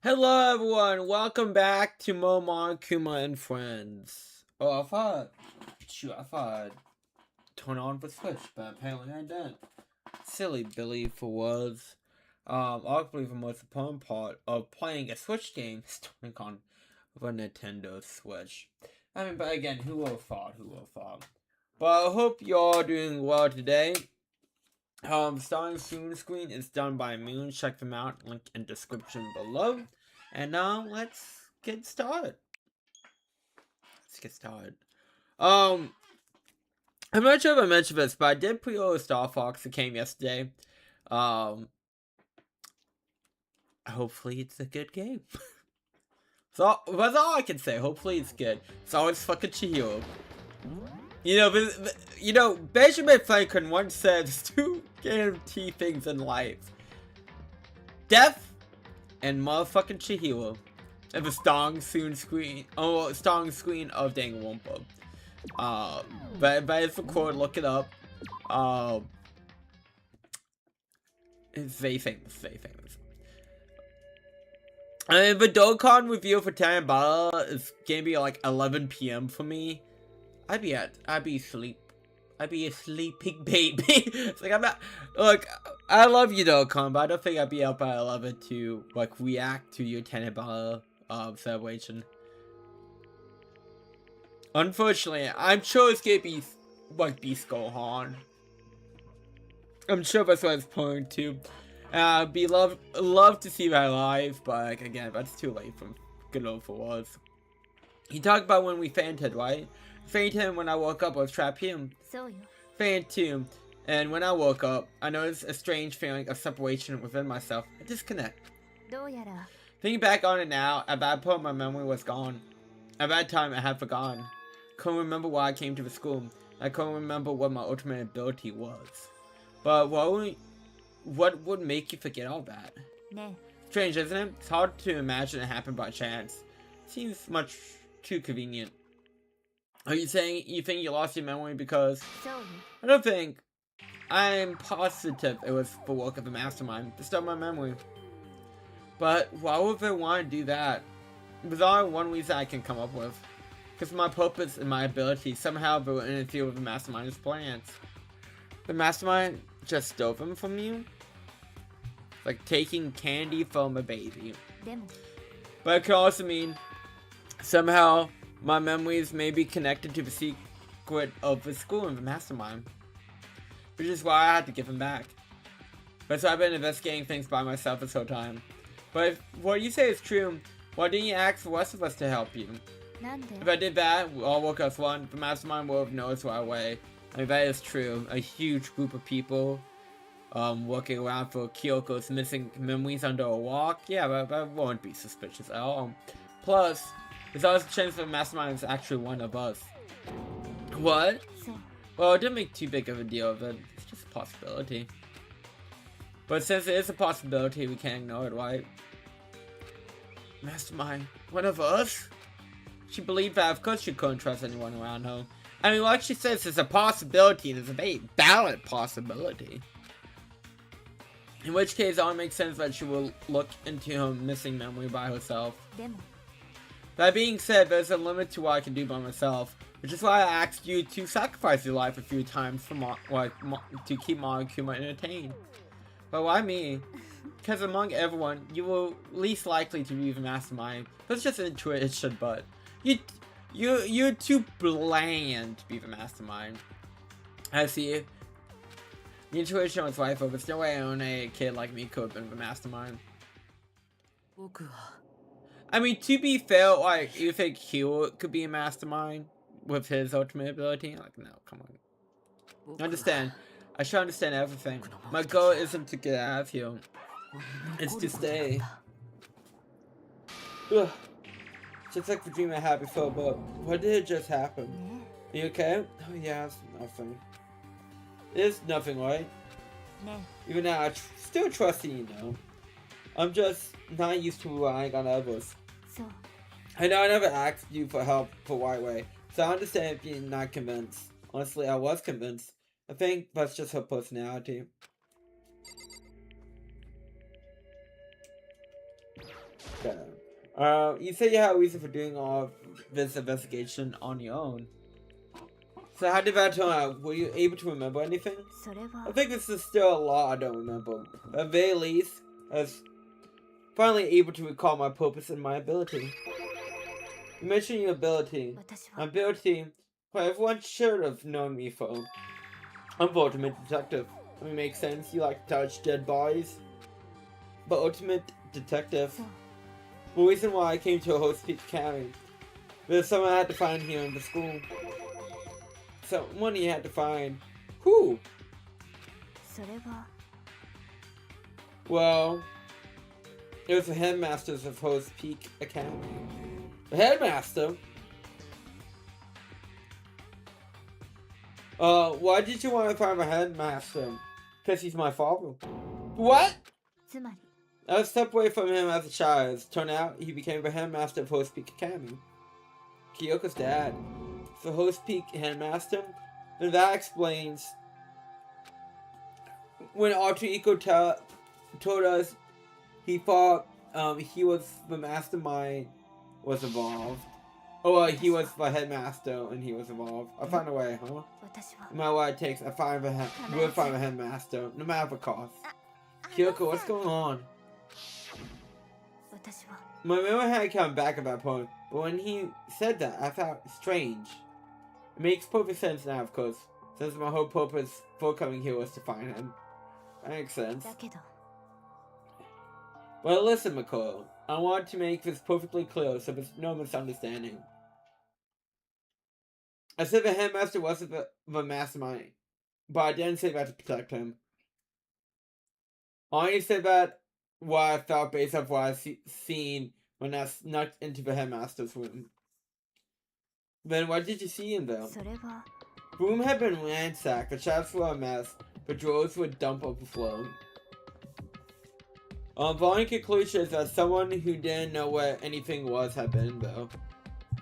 Hello everyone, welcome back to Momon, Kuma, and Friends. Oh, I thought turn on the switch, but apparently I didn't. Silly Billy for was. Arguably the most important part of playing a Switch game is turning on the Nintendo Switch. But again, who would have thought? But I hope you're doing well today. Starting soon screen is done by Moon. Check them out. Link in description below. And now let's get started. I'm not sure if I mentioned this, but I did pre-order Star Fox. It came yesterday. Hopefully it's a good game. So that's all I can say. Hopefully it's good. It's always fucking Chihiro. Benjamin Franklin once said there's two guaranteed things in life: death and motherfucking Chihiro. And the strong screen of Danganronpa. But it's recorded, look it up. It's very famous, the Dokkan review for Tanabata is gonna be like 11 p.m. for me. I'd be asleep. I'd be a sleeping baby. It's like, I'm not, look, I love you, Dokkan, but I don't think I'd be up at 11 to, like, react to your Tanabata celebration. Unfortunately, I'm sure it's gonna be, like, Beast Gohan. I'm sure that's what it's pointing to. Love to see that live, but, like, again, that's too late from good old for was. You talked about when we fainted, right? Fainted when I woke up was Trapium. Fainted, and when I woke up, I noticed a strange feeling of separation within myself, a disconnect. Thinking back on it now, at that point my memory was gone. At that time I had forgotten. Couldn't remember why I came to the school. I couldn't remember what my ultimate ability was. But what would make you forget all that? Strange, isn't it? It's hard to imagine it happened by chance. Seems much too convenient. Are you saying you think you lost your memory because... I don't think. I'm positive it was the work of the mastermind to stop my memory. But why would they want to do that? There's only one reason I can come up with. Because my purpose and my ability somehow will interfere with the mastermind's plans. The mastermind just stole them from you? Like taking candy from a baby. But it could also mean somehow my memories may be connected to the secret of the school and the mastermind. Which is why I had to give them back. But so I've been investigating things by myself this whole time. But if what you say is true, why didn't you ask the rest of us to help you? If I did that, we all work as one, the mastermind would have noticed right away. I mean, that is true. A huge group of people working around for Kyoko's missing memories under a rock. Yeah, that won't be suspicious at all. Plus, there's always a chance that the mastermind is actually one of us. What? Well, it didn't make too big of a deal of it. It's just a possibility. But since it is a possibility, we can't ignore it, right? Mastermind, one of us? She believed that, of course she couldn't trust anyone around her. I mean, like she says, it's a possibility, and it's a very valid possibility. In which case, it only makes sense that she will look into her missing memory by herself. That being said, there's a limit to what I can do by myself, which is why I asked you to sacrifice your life a few times for to keep Monokuma entertained. But why me? Because among everyone, you were least likely to be the mastermind. That's just intuition, but you're too bland to be the mastermind. I see. The intuition was right, but there's no way only a kid like me could have been the mastermind. I mean, to be fair, like, you think Hero could be a mastermind with his ultimate ability? Like, no, come on. Understand. I should understand everything. My goal isn't to get out of here. It's to stay. Ugh. Just like the dream I had before, but what did just happen? Are you okay? Oh yeah, it's nothing. It's nothing, right? Even now, I still trust you, I'm just not used to relying on others. I know I never asked you for help the right way, so I understand if you're not convinced. Honestly, I was convinced. I think that's just her personality. Okay. You say you had a reason for doing all this investigation on your own. So how did that turn out? Were you able to remember anything? I think this is still a lot I don't remember. At the very least, I was finally able to recall my purpose and my ability. You mentioned your ability. My ability, well, everyone should have known me for. I'm the ultimate detective. I mean, makes sense. You like to touch dead bodies. But ultimate detective. The reason why I came to a Host Peak Academy. There's someone I had to find here in the school. Someone you had to find. Who? Well, it was the headmasters of Host Peak Academy. The headmaster? Why did you want to find the headmaster? Because he's my father. What? I was stepped away from him as a child. As it turned out, he became the headmaster of Host Peak Academy. Kyoko's dad. So Host Peak headmaster? Then that explains when Alter Ego told us he thought he was the mastermind was evolved. Oh, he was the headmaster and he was evolved. I found a way, huh? No matter what it takes, we'll find the headmaster, no matter the cost. Kyoko, what's going on? My memory had come back at that point, but when he said that, I felt strange. It makes perfect sense now, of course, since my whole purpose for coming here was to find him. That makes sense. Well, listen, McCall. I want to make this perfectly clear so there's no misunderstanding. I said the headmaster wasn't the mastermind, but I didn't say that to protect him. I only said that what I felt based off what I seen when I snuck into the headmaster's room. Then what did you see in them? The room had been ransacked, the shelves were a mess, the drawers were dumped overflowing. The only conclusion is that someone who didn't know what anything was had been, though.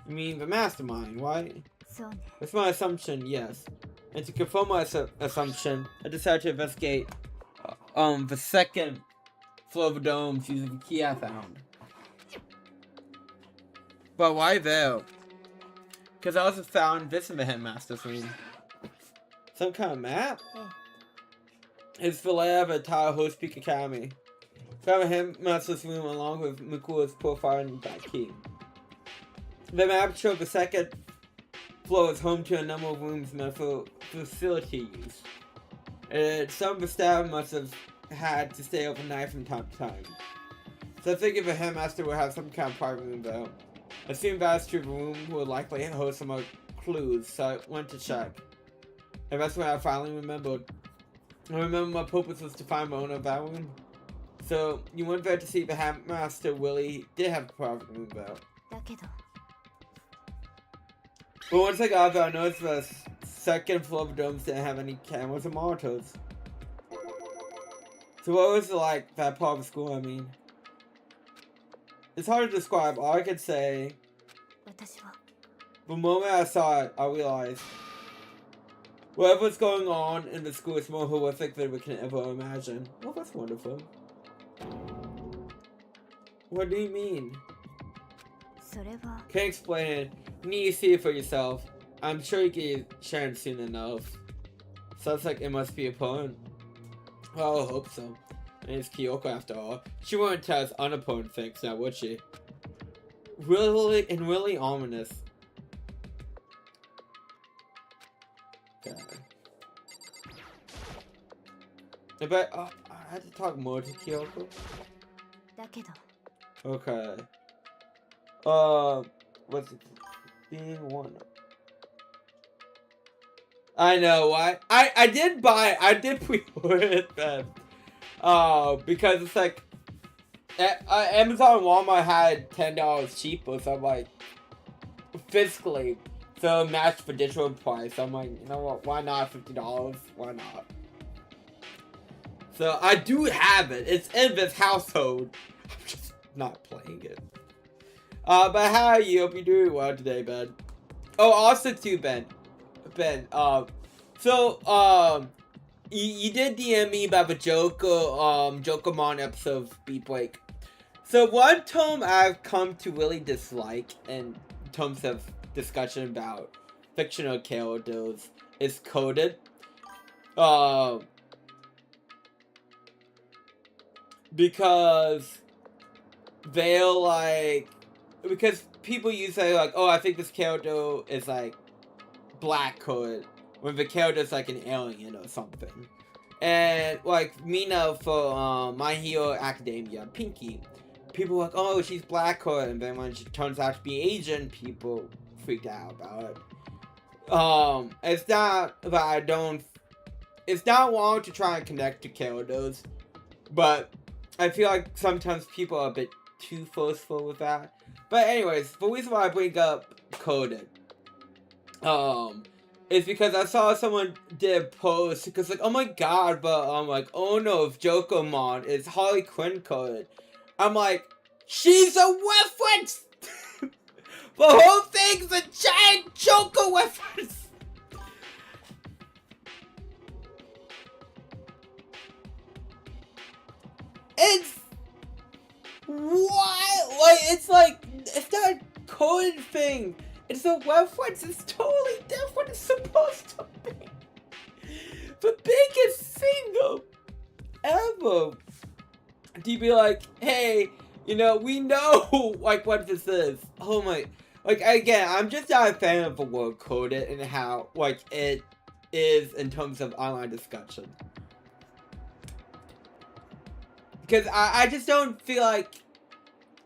You mean the mastermind, right? That's my assumption, yes. And to confirm my assumption, I decided to investigate the second floor of the domes using the key I found. But why there? Because I also found this in the headmaster's room. Some kind of map? It's the layout of the entire Host Peak Academy. Found the headmaster's room along with Mukura's profile and that key. The map showed the second floor is home to a number of rooms meant for facility use. And some of the staff must have had to stay overnight from time to time. So I figured the headmaster would have some kind of private room though. I assumed that's true, the room would likely host some more clues, so I went to check. And that's when I finally remembered. I remember my purpose was to find the owner of that room. So you went there to see the headmaster Willie did have a private room though. But once I got there, I noticed the second floor of the domes didn't have any cameras or monitors. So what was it like, that part of the school, I mean? It's hard to describe. All I could say, the moment I saw it, I realized whatever's going on in the school is more horrific than we can ever imagine. Oh, that's wonderful. What do you mean? Can't explain it. You need to see it for yourself. I'm sure you haven't seen enough. Sounds like it must be a poem. Well, I hope so. And it's Kyoko after all. She wouldn't tell us unopponent things now, would she? Really ominous. Okay. I bet I had to talk more to Kyoko. Okay. What's it? Being one. I know why. I did pre-order it then. Because it's like Amazon and Walmart had $10 cheaper, so I'm like physically, so match the digital price. So I'm like, you know what? Why not $50? Why not? So I do have it. It's in this household. I'm just not playing it. But how are you? Hope you're doing well today, Ben. Oh, also too, Ben. You did DM me about the Jokermon episode of Beat Blake. So one tome I've come to really dislike in terms of discussion about fictional characters is Coded. Because they'll like, because people usually like, oh, I think this character is like black coded when the character's like an alien or something. And like Mina for My Hero Academia, Pinky, people were like, oh, she's black coded, and then when she turns out to be Asian, people freaked out about it. It's not that I don't, it's not wrong to try and connect to characters, but I feel like sometimes people are a bit too forceful with that. But anyways, the reason why I bring up Coded, is because I saw someone did a post, because like, oh my god, but I'm like, oh no, if Jokomon is Harley Quinn coded. I'm like, she's a reference! The whole thing's a giant Joker reference! It's what? Like, it's not a coded thing. It's a reference. It's totally different. It's supposed to be the biggest thing ever. To be like, hey, you know, we know like what this is. Oh my, like again, I'm just not a fan of the word coded and how like it is in terms of online discussion. Because I just don't feel like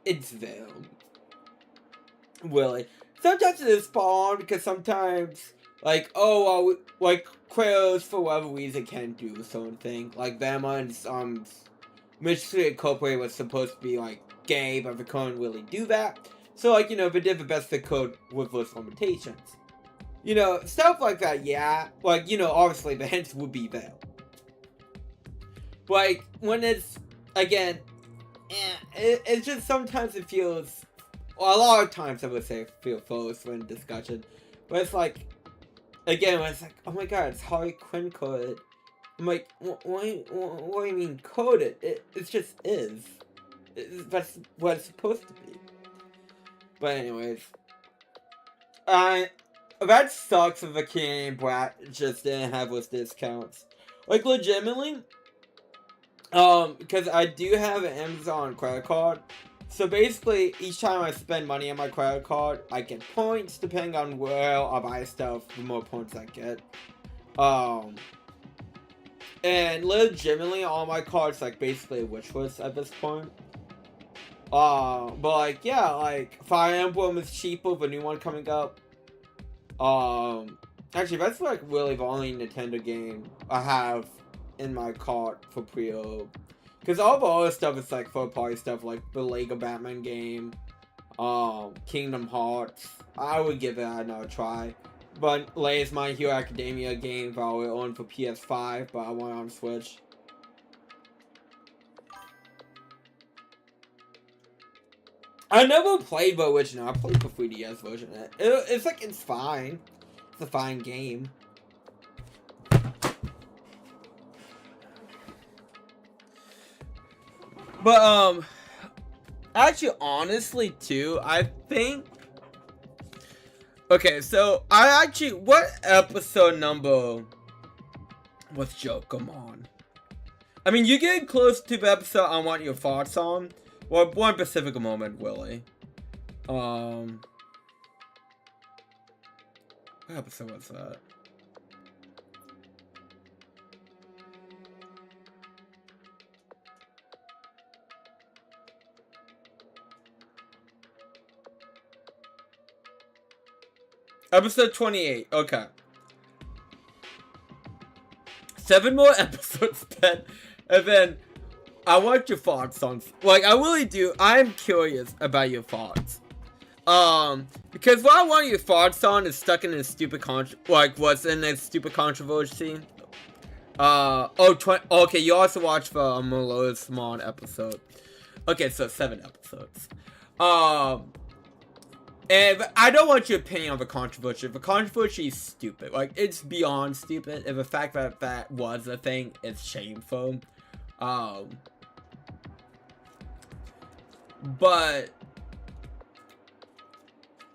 it's them. Really. Sometimes it is spawned because sometimes, like, oh, well, like, creators for whatever reason can't do a certain thing. Like, Vemon's, Mystery Incorporated was supposed to be, like, gay, but they couldn't really do that. So, like, you know, they did the best they could with those limitations. You know, stuff like that, yeah. Like, you know, obviously the hints would be there. Like, when it's, again, it's just sometimes it feels, well, a lot of times I would say feel forced when discussion, but it's like, again, when it's like, oh my god, it's Harley Quinn coded. I'm like, what do you mean coded? It just is. That's what it's supposed to be. But anyways, that sucks if a Canadian brat just didn't have those discounts. Like, legitimately, because I do have an Amazon credit card. So basically, each time I spend money on my credit card, I get points. Depending on where I buy stuff, the more points I get. And legitimately, all my cards like basically a wish list at this point. But like, yeah, like Fire Emblem is cheaper, the new one coming up. Actually, that's like really the only Nintendo game I have in my cart for pre-order. Because all the other stuff is like third-party stuff, like the Lego Batman game, Kingdom Hearts. I would give it another try. But latest My Hero Academia game that I will own for PS5, but I want it on Switch. I never played the original. I played the 3DS version. It's like, it's fine. It's a fine game. But, actually, honestly, too, I think... Okay, so, what episode number was Jokomon? I mean, you're getting close to the episode I want your thoughts on. Well, one specific moment, really. What episode was that? Episode 28, okay. 7 more episodes, Ben. And then, I want your thoughts on... Like, I really do. I'm curious about your thoughts. Because what I want your thoughts on is stuck in a stupid what's in a stupid controversy. Okay, you also watched the Melodious Mon episode. Okay, so 7 episodes. And I don't want your opinion on the controversy. The controversy is stupid. Like, it's beyond stupid. And the fact that that was a thing is shameful. But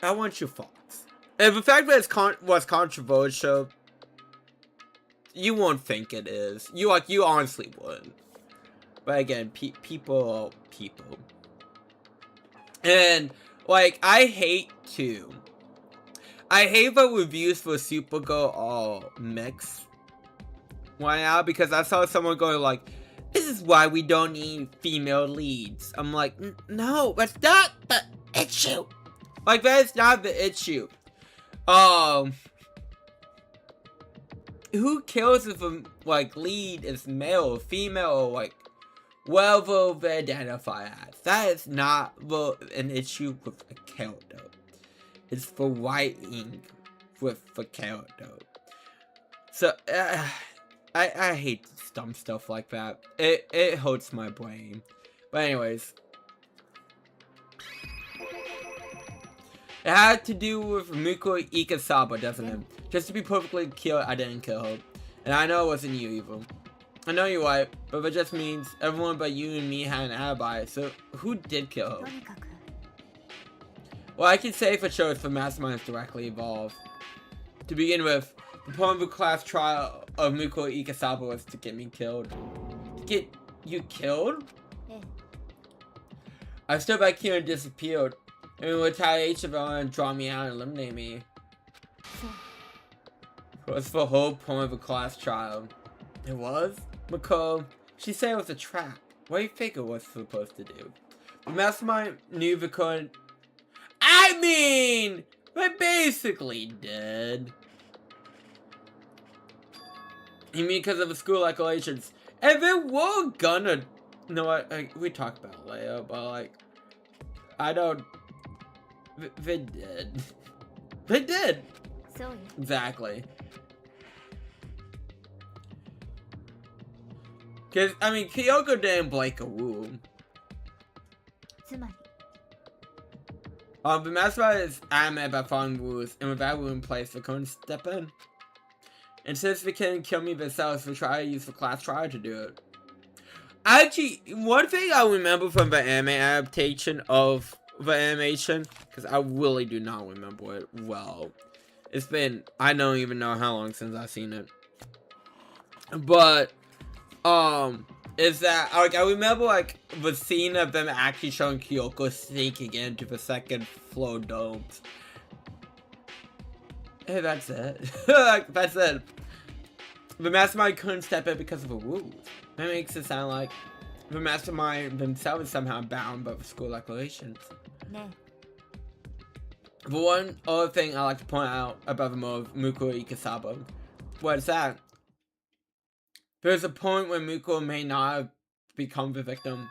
I want your thoughts. If the fact that it was controversial, you won't think it is. You honestly wouldn't. But again, people are people. And like, I hate that reviews for Supergirl are mixed right now, because I saw someone going like, this is why we don't need female leads. I'm like, no, that's not the issue. Like, that is not the issue. Who cares if a lead is male or female or whatever they identify as? That is not an issue with a character. It's for writing with the character. So I hate dumb stuff like that. It hurts my brain. But anyways, it had to do with Miko Ikasaba, doesn't it? Just to be perfectly clear, I didn't kill her. And I know it wasn't you either. I know you're right, but that just means everyone but you and me had an alibi. So who did kill her? Well, I can say for sure it's the masterminds directly involved. To begin with, the point of the class trial of Miko Ikasaba was to get me killed. To get you killed? I stood back here and disappeared. And in retaliation, they wanted to draw me out and eliminate me. It was the whole point of the class trial. It was? Miko, she said it was a trap. What do you think it was supposed to do? The mastermind knew they couldn't. I mean, they basically did. You mean because of the school regulations? And they were gonna. No, we talked about it later, but I don't. They did. They did. So exactly. Because, I mean, Kyoko didn't break a rule. The mastermind is adamant about following rules, and with that rule in place, they couldn't step in. And since they couldn't kill me themselves, they try to use the class trial to do it. Actually, one thing I remember from the anime adaptation of the animation, because I really do not remember it well. It's been, I don't even know how long since I've seen it. But, is that, I remember, the scene of them actually showing Kyoko sneaking into the second floor domes. Hey, that's it. That's it. The mastermind couldn't step in because of the rules. That makes it sound like the mastermind themselves is somehow bound by the school regulations. No. The one other thing I like to point out about the move of Miko Ikasaba, what's that? There's a point where Miko may not have become the victim.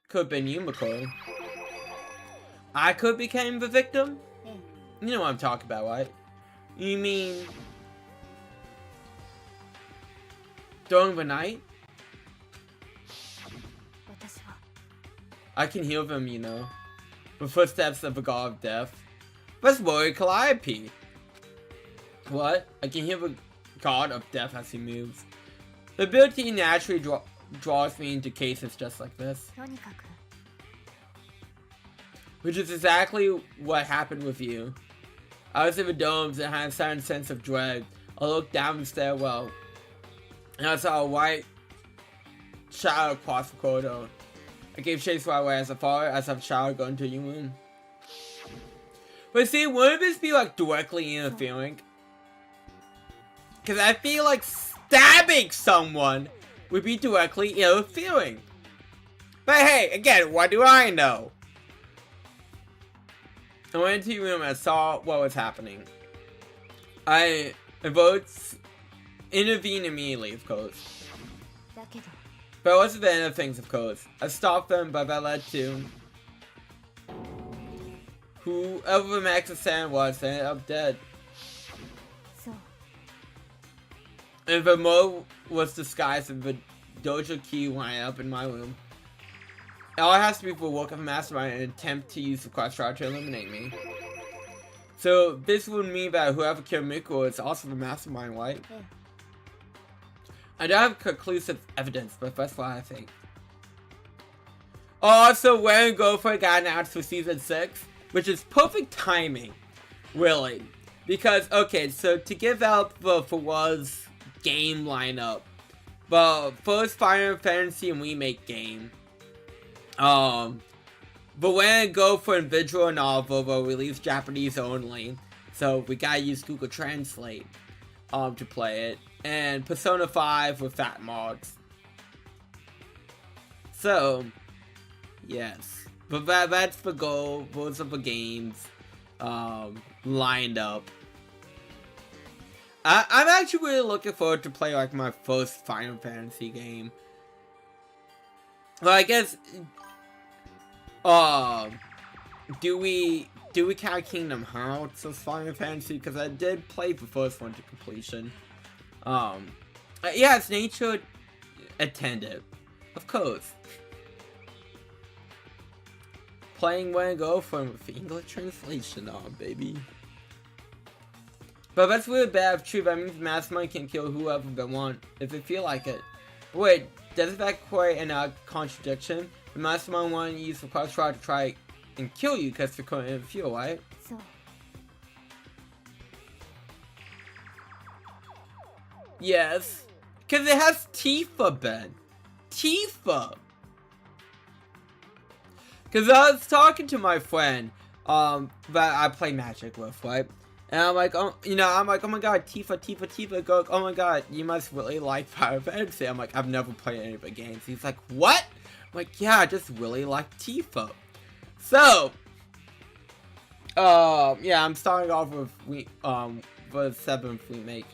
Could have been you, Miko. I could become the victim? Yeah. You know what I'm talking about, right? You mean during the night? I can hear them, you know. The footsteps of the god of death. That's Warrior Calliope. What? I can hear the god of death as he moves. The ability naturally draws me into cases just like this. Which is exactly what happened with you. I was in the domes and had a sudden sense of dread. I looked down the stairwell, and I saw a white shadow across the corridor. I gave chase right away as I followed as a shadow go into your room. But see, wouldn't this be directly interfering? Because I feel like stabbing someone would be directly interfering. But hey, again, what do I know? I went into your room and I saw what was happening. I intervened immediately, of course. But it wasn't the end of things, of course. I stopped them, but that led to whoever the Max of Sand was ended up dead. And the mo was disguised as the dojo key went up in my room. All it has to be for work of a mastermind and attempt to use the cross trial to eliminate me. So this would mean that whoever killed Miko is also the mastermind, right? Yeah. I don't have conclusive evidence, but that's what I think. Also, When Go For got announced for Season 6, which is perfect timing, really. Because, okay, so to give out the was game lineup, the first Final Fantasy Remake game, but When Go For and Visual Novel will release Japanese only, so we gotta use Google Translate to play it, and Persona 5 with fat mods. So, yes, but that's the goal. Those are the games lined up. I'm actually really looking forward to play like my first Final Fantasy game. Well, I guess, do we count Kingdom Hearts as Final Fantasy? Because I did play the first one to completion. Yes, Nature attended, of course. Playing When Go For with English translation on, baby. But that's really bad if true. That means Mastermind can kill whoever they want if they feel like it. Wait, doesn't that create a contradiction? The Mastermind wanted to use the cross rod to try and kill you because they couldn't feel, right? So. Yes. Because it has Tifa, Ben. Tifa! Because I was talking to my friend that I play Magic with, right? And I'm like, oh, oh my god, Tifa, go, oh my god, you must really like Final Fantasy. I'm like, I've never played any of the games. He's like, what? I'm like, yeah, I just really like Tifa. So, yeah, I'm starting off with the 7th remake.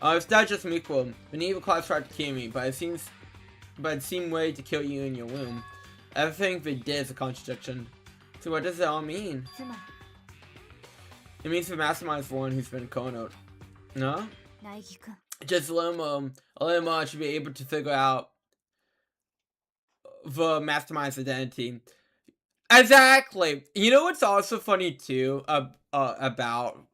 It's not just Miko. The evil class tried to kill me, but it seemed ready to kill you in your womb. Everything they did is a contradiction. So what does it all mean? It means the Mastermind is the one who's been Kono'd. No? Just a little more should be able to figure out the Mastermind's identity. Exactly! You know what's also funny too about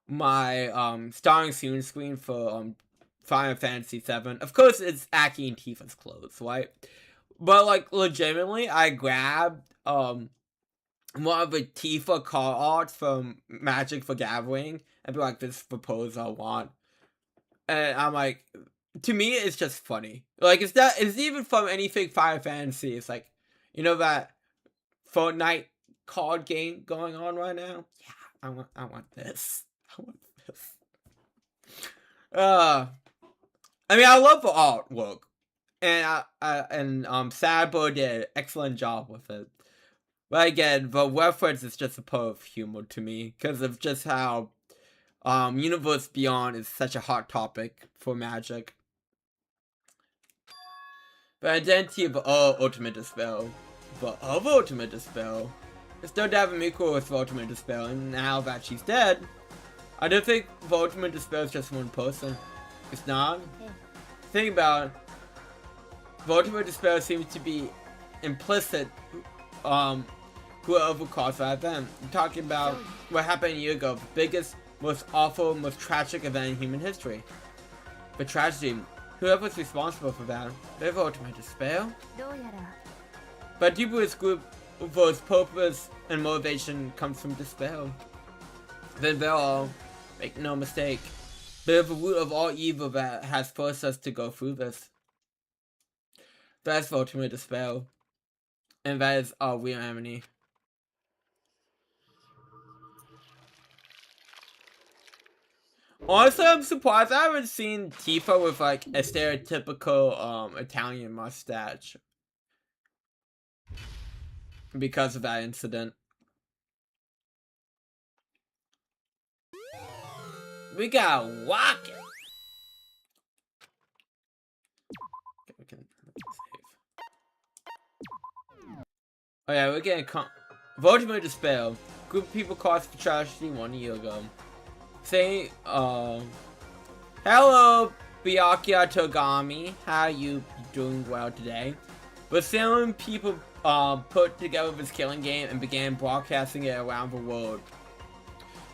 my starting soon screen for Final Fantasy VII? Of course it's Aki and Tifa's clothes, right? But like legitimately I grabbed one of the Tifa card arts from Magic the Gathering and be like, this is the pose I want. And I'm like, to me, it's just funny. Like, it's even from anything Final Fantasy. It's like, you know that Fortnite card game going on right now? Yeah, I want this. I want this. I mean, I love the artwork. And Sadbo did an excellent job with it. But again, the reference is just a part of humor to me because of just how Universe Beyond is such a hot topic for Magic. The identity of Ultimate Dispel. But of Ultimate Dispel. It's still Davin Miko with Ultimate Dispel, and now that she's dead, I don't think the Ultimate Dispel is just one person. It's not. Think about it. The Ultimate Dispel seems to be implicit whoever caused that event. I'm talking about what happened a year ago, the biggest, most awful, most tragic event in human history. The tragedy, whoever's responsible for that, they have Ultimate Despair. But Duel's group, whose purpose and motivation comes from despair. Then they're all, make no mistake, they're the root of all evil that has forced us to go through this. That's the Ultimate Despair. And that is our real enemy. Honestly, I'm surprised I haven't seen Tifa with like a stereotypical Italian mustache because of that incident. We got Rocket. Okay, we can save. Oh yeah, we're getting Ultimate Despair. Group of people caused the tragedy 1 year ago. Say, hello, Byakuya Togami. How are you doing well today? But 7 people put together this killing game and began broadcasting it around the world.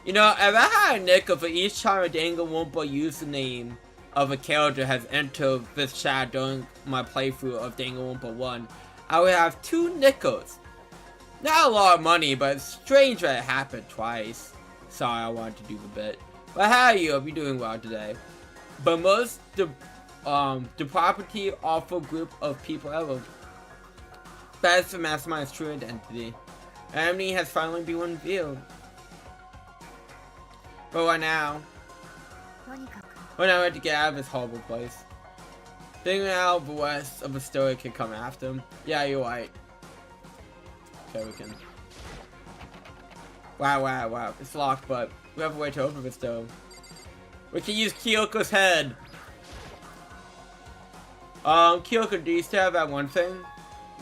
You know, if I had a nickel for each time a Danganronpa username of a character has entered this chat during my playthrough of Danganronpa 1, I would have 2 nickels. Not a lot of money, but it's strange that it happened twice. Sorry, I wanted to do the bit. But how are you? Hope you're doing well today. But most the property awful group of people ever. That is the mastermind's true identity. Enemy has finally been revealed. But right now, we have to get out of this horrible place. Figuring out the rest of the story can come after him. Yeah, you're right. Okay, we can. Wow. It's locked, but we have a way to open this though. We can use Kyoko's head. Kyoko, do you still have that one thing?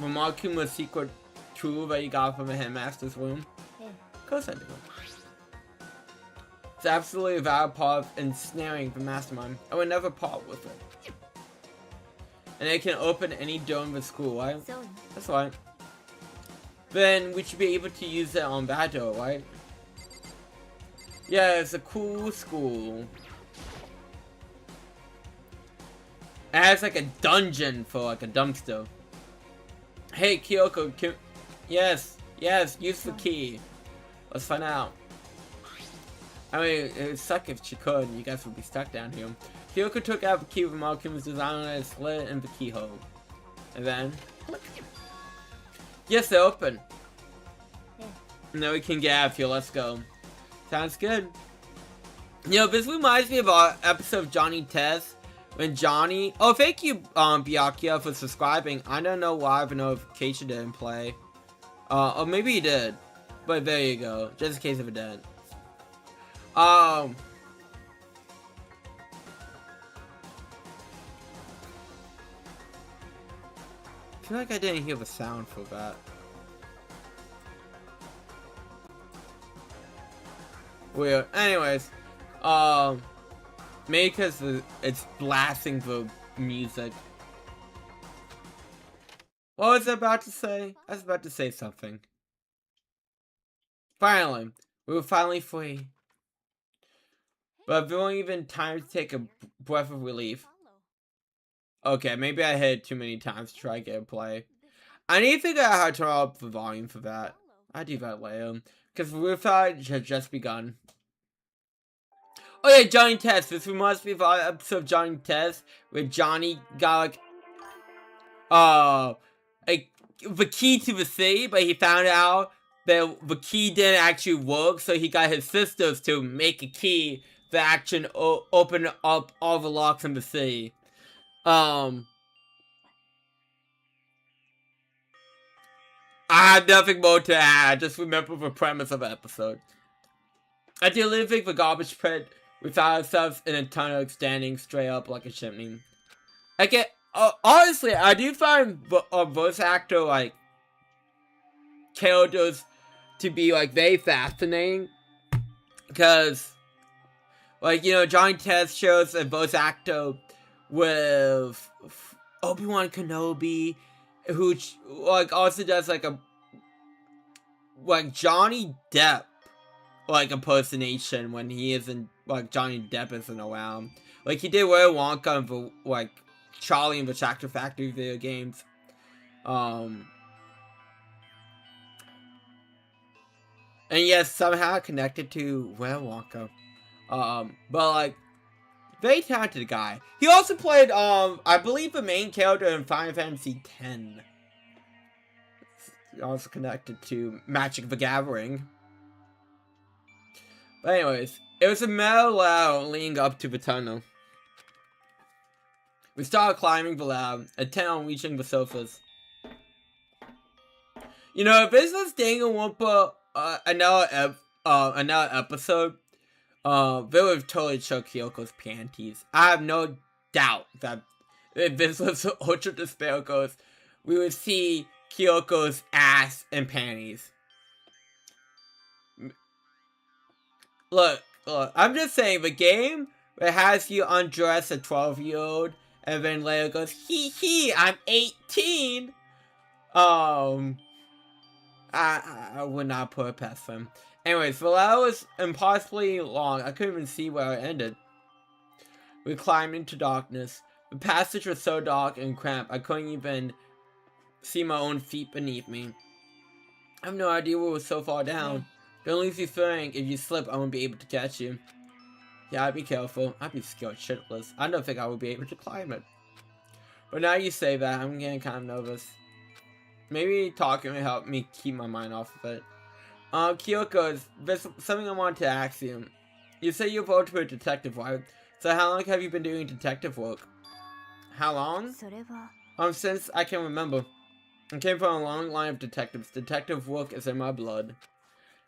Remarking the secret tool that you got from the headmaster's room? Of course I do. It's absolutely a valid part of ensnaring the mastermind. I would never part with it. And it can open any door in the school, right? That's right. Then we should be able to use it on that door, right? Yeah, it's a cool school. It has like a dungeon for like a dumpster. Hey Kyoko, yes, use the key. Let's find out. I mean, it would suck if she could, and you guys would be stuck down here. Kyoko took out the key from Malcolm's design and slid it in the keyhole. And then, click. Yes, they're open. Now we can get out of here, let's go. Sounds good. You know, this reminds me of our episode of Johnny Test. When Johnny... Oh, thank you, Byakuya, for subscribing. I don't know why the notification didn't play. Or maybe he did. But there you go. Just in case if it didn't. I feel like I didn't hear the sound for that. Weird. Anyways, maybe because it's blasting the music. What was I about to say? I was about to say something. Finally, we were finally free. But there wasn't even time to take a breath of relief. Okay, maybe I hit it too many times to try to get a play. I need to figure out how to turn up the volume for that. I'll do that later. Because the roof had just begun. Oh yeah, Johnny Test. This reminds me of our episode of Johnny Test, where Johnny got like the key to the city, but he found out that the key didn't actually work, so he got his sisters to make a key that actually open up all the locks in the city. I have nothing more to add. Just remember the premise of the episode. At the living the garbage pit, we found ourselves in a tunnel extending straight up like a chimney. Honestly, I do find voice actor like characters to be like very fascinating, because like, you know, Johnny Test shows a voice actor with Obi-Wan Kenobi, who like also does like a Johnny Depp like impersonation when he isn't like Johnny Depp isn't around. Like he did Willy Wonka and the like Charlie and the Chocolate Factory video games. And yes, somehow connected to Willy Wonka. But like very talented guy. He also played I believe the main character in Final Fantasy X. Also connected to Magic the Gathering. But anyways, it was a metal ladder leading up to the tunnel. We started climbing the ladder, intent on reaching the surface. You know, if this was Danganronpa another episode, they would have totally choked Kyoko's panties. I have no doubt that if this was Ultra Despair Ghost, we would see Kyoko's ass and panties. Look, I'm just saying, the game that has you undress a 12-year-old and then later goes, hee, I'm 18. I would not put it past them. Anyways, the ladder was impossibly long. I couldn't even see where it ended. We climbed into darkness. The passage was so dark and cramped I couldn't even see my own feet beneath me. I have no idea what was so far down. Don't leave you feeling if you slip I won't be able to catch you. Yeah, I'd be careful. I'd be scared shitless. I don't think I would be able to climb it. But now you say that, I'm getting kind of nervous. Maybe talking will help me keep my mind off of it. Kyoko, there's something I want to ask you. You say you're about to be a detective, right? So how long have you been doing detective work? How long? Since I can remember. I came from a long line of detectives. Detective work is in my blood.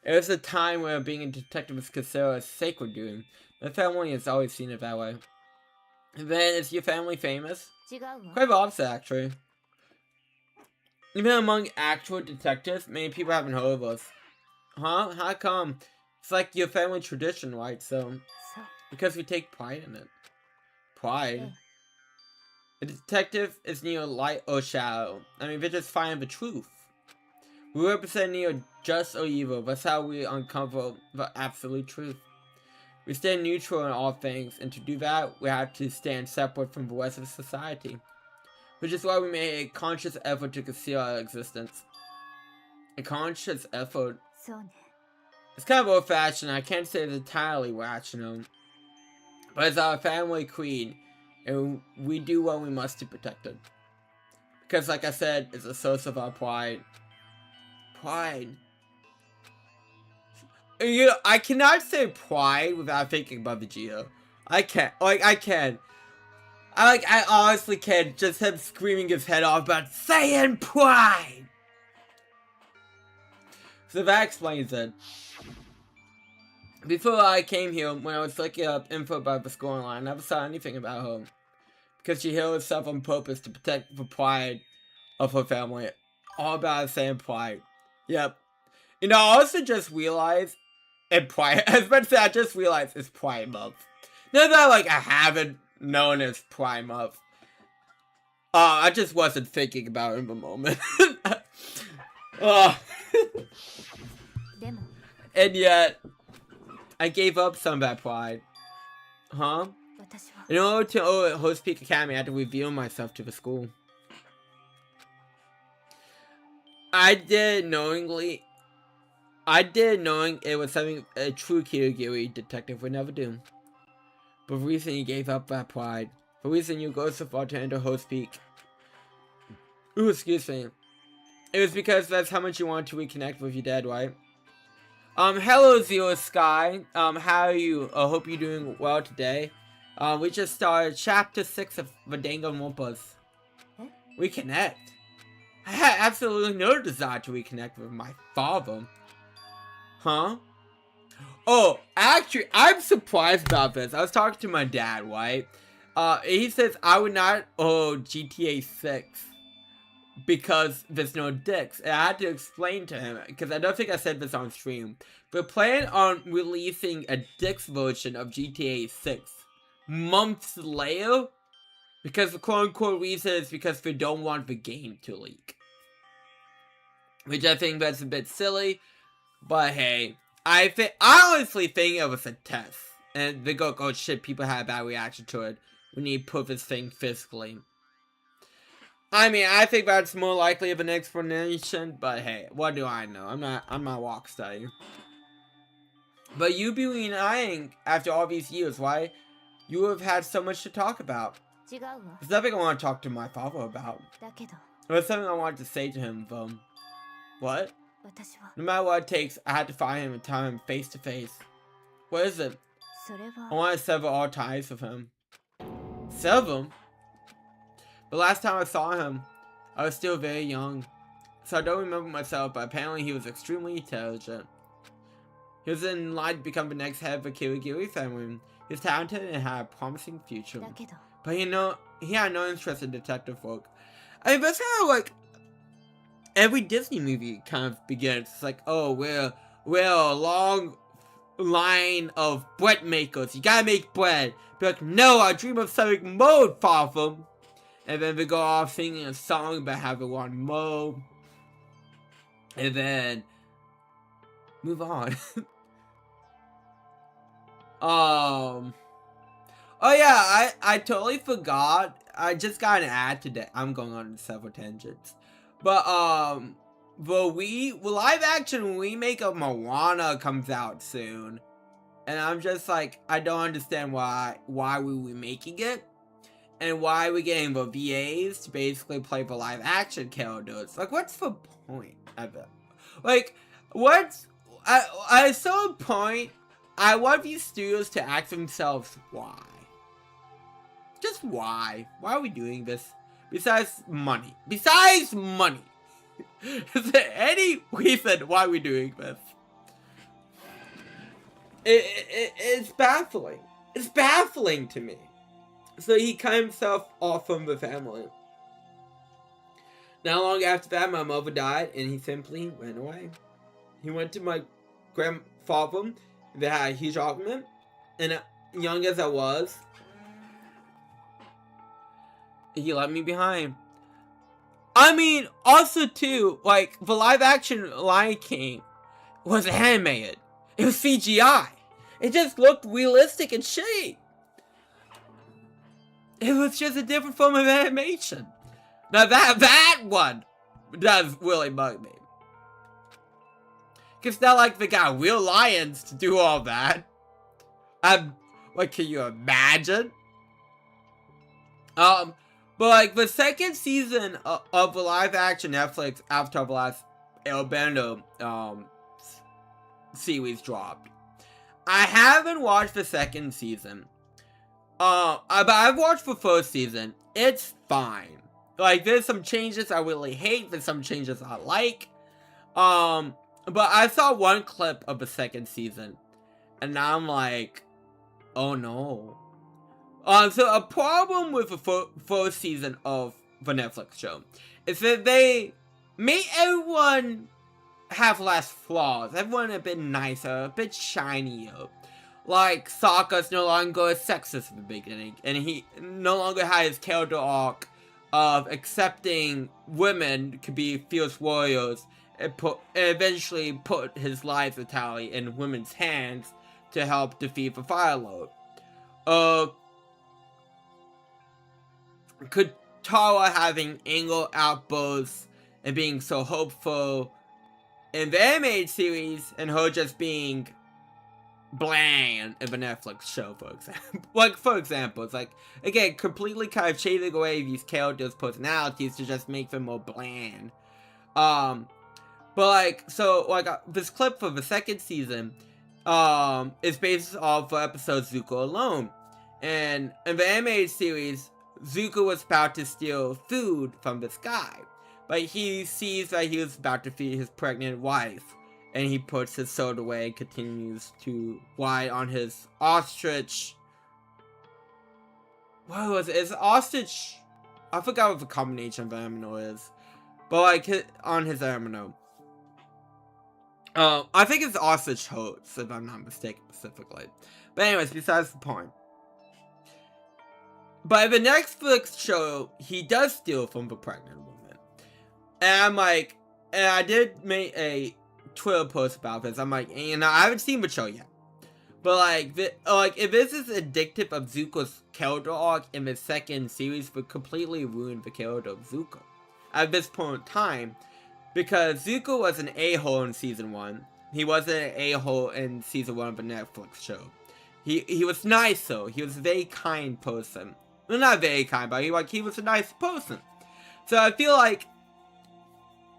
It was a time where being a detective was considered a sacred duty. My family has always seen it that way. And then, is your family famous? Quite the opposite, actually. Even among actual detectives, many people haven't heard of us. Huh? How come? It's like your family tradition, right? So, because we take pride in it. Pride? A detective is neither light or shadow. I mean, we're just finding the truth. We represent neither just or evil. That's how we uncover the absolute truth. We stay neutral in all things, and to do that, we have to stand separate from the rest of society. Which is why we made a conscious effort to conceal our existence. A conscious effort. It's kind of old-fashioned. I can't say it's entirely rational. But it's our family creed, and we do what we must to protect it. Because, like I said, it's a source of our pride. Pride. You know, I cannot say pride without thinking about the Geo. I can't. I can. I honestly can't. Just him screaming his head off about saying pride. So that explains it. Before I came here, when I was looking up info about the scoreline, I never saw anything about her. Because she healed herself on purpose to protect the pride of her family. All about the same pride. Yep. You know, I also just realized, and pride, I just realized it's Pride Month. Not that, like, I haven't known as Pride Month. I just wasn't thinking about it in the moment. And yet, I gave up some of that pride. Huh? In order to host Peak Academy, I had to reveal myself to the school. I did knowing it was something a true Kirigiri detective would never do. But the reason you gave up that pride, the reason you go so far to enter Host Peak. Ooh, excuse me. It was because that's how much you wanted to reconnect with your dad, right? Hello Zero Sky. How are you? I hope you're doing well today. We just started chapter 6 of the Danganronpas. Reconnect? I had absolutely no desire to reconnect with my father. Huh? Oh, actually, I'm surprised about this. I was talking to my dad, right? He says I would not GTA 6 because there's no dicks. And I had to explain to him, because I don't think I said this on stream. We're planning on releasing a dicks version of GTA 6 months later, because the quote-unquote reason is because we don't want the game to leak. Which I think that's a bit silly, but hey, I honestly think it was a test. And they go, oh shit, people had a bad reaction to it. We need to prove this thing physically. I mean, I think that's more likely of an explanation, but hey, what do I know? I'm not Rockstar. But you be reuniting after all these years, why? You have had so much to talk about. There's nothing I want to talk to my father about. There's something I wanted to say to him, though. What? No matter what it takes, I had to find him and tell him face to face. What is it? I want to sever all ties with him. Sever him? The last time I saw him, I was still very young. So I don't remember myself, but apparently he was extremely intelligent. He was in line to become the next head of the Kirigiri family. He was talented and had a promising future. But you know, he had no interest in detective work. I mean, that's kind of like every Disney movie kind of begins. It's like, oh, we're a long line of bread makers. You gotta make bread. Be like, no, I dream of something more father. And then they go off singing a song about how they want more. And then move on. Oh yeah, I totally forgot. I just got an ad today. I'm going on several tangents. But live action remake of Moana comes out soon. And I'm just like, I don't understand why we making it. And why we getting the VAs to basically play the live action characters. Like, what's the point of it? Like, what's... at some point, I want these studios to ask themselves why. Just why? Why are we doing this? Besides money. Besides money! Is there any reason why we're doing this? It's baffling. It's baffling to me. So he cut himself off from the family. Not long after that, my mother died, and he simply went away. He went to my grandfather. They had a huge argument, and young as I was, he left me behind. I mean, also too, like, the live-action Lion King was animated. It was CGI. It just looked realistic and shitty. It was just a different form of animation. Now that one does really bug me. Cause not like they got real lions to do all that. What can you imagine? But like the second season of the live action Netflix after the last Airbender series dropped. I haven't watched the second season. But I've watched the first season. It's fine. Like, there's some changes I really hate. There's some changes I like. But I saw one clip of the second season. And now I'm like, oh no. So a problem with the first season of the Netflix show is that they made everyone have less flaws. Everyone a bit nicer, a bit shinier. Like, Sokka's no longer sexist in the beginning, and he no longer had his character arc of accepting women could be fierce warriors, and eventually put his life vitality in women's hands to help defeat the Fire Lord. Katara having anger outbursts and being so hopeful in the animated series, and her just being bland in the Netflix show, for example. It's like, again, completely kind of shading away these characters' personalities to just make them more bland. But like, so, like, this clip for the second season, is based off the episode Zuko Alone. And in the animated series, Zuko was about to steal food from the sky. But he sees that he was about to feed his pregnant wife. And he puts his sword away and continues to ride on his ostrich. What was it? It's ostrich. I forgot what the combination of animal is. But like, on his animal. I think it's ostrich hooves, if I'm not mistaken specifically. But anyways, besides the point. But in the Netflix show, he does steal from the pregnant woman. And I'm like, and I did make a Twitter post about this. I'm like, you know, I haven't seen the show yet, but like, if this is addictive of Zuko's character arc in the second series, would completely ruin the character of Zuko at this point in time, because Zuko was an a-hole in season 1. He wasn't an a-hole in season 1 of the Netflix show. He was nice though. He was a very kind person. Well, not very kind, but he was a nice person. So I feel like,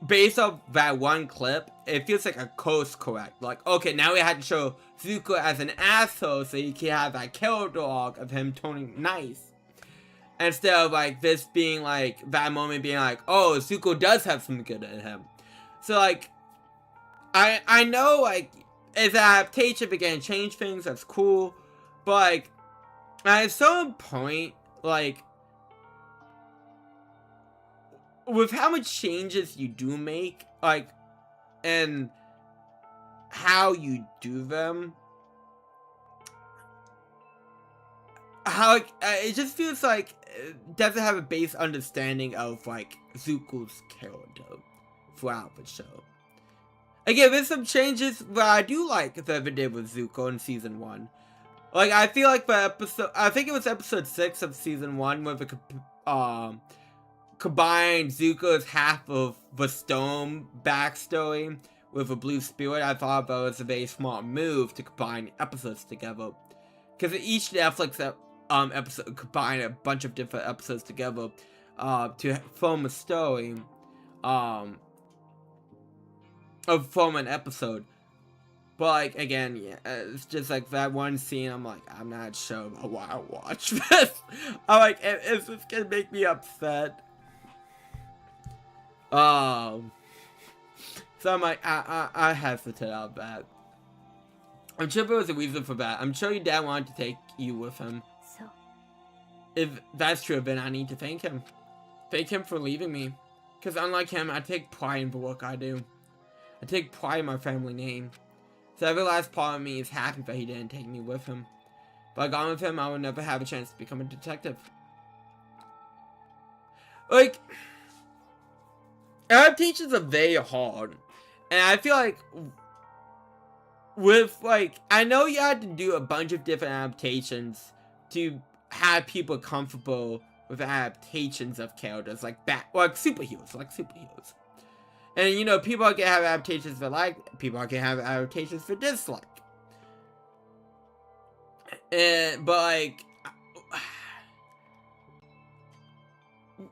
based off that one clip, it feels like a course correct. Like, okay, now we had to show Zuko as an asshole so you can have that character arc of him turning nice. Instead of, like, this being, like, that moment being like, oh, Zuko does have something good in him. So, like, I know, like, as an adaptation, if it can change things, that's cool. But, like, at some point, like, with how much changes you do make, like, and how you do them, how, like, it just feels like it doesn't have a base understanding of, like, Zuko's character throughout the show. Again, there's some changes that I do like that they did with Zuko in season 1. Like, I feel like the episode, I think it was episode 6 of season 1, where the combined Zuko's half of the stone backstory with a blue spirit. I thought that was a very smart move to combine episodes together, because each Netflix episode combined a bunch of different episodes together to form a story of form an episode. But, like, again, yeah, it's just, like, that one scene, I'm like, I'm not sure about why I watch this. I'm like, is this gonna make me upset? So I'm like, I hesitate on that. I'm sure there was a reason for that. I'm sure your dad wanted to take you with him. So. If that's true, then I need to thank him. Thank him for leaving me. Because unlike him, I take pride in the work I do. I take pride in my family name. So every last part of me is happy that he didn't take me with him. If I gone with him, I would never have a chance to become a detective. Like, adaptations are very hard. And I feel like with, like, I know you had to do a bunch of different adaptations to have people comfortable with adaptations of characters like superheroes. And, you know, people can have adaptations for like, people can have adaptations for dislike. But, like,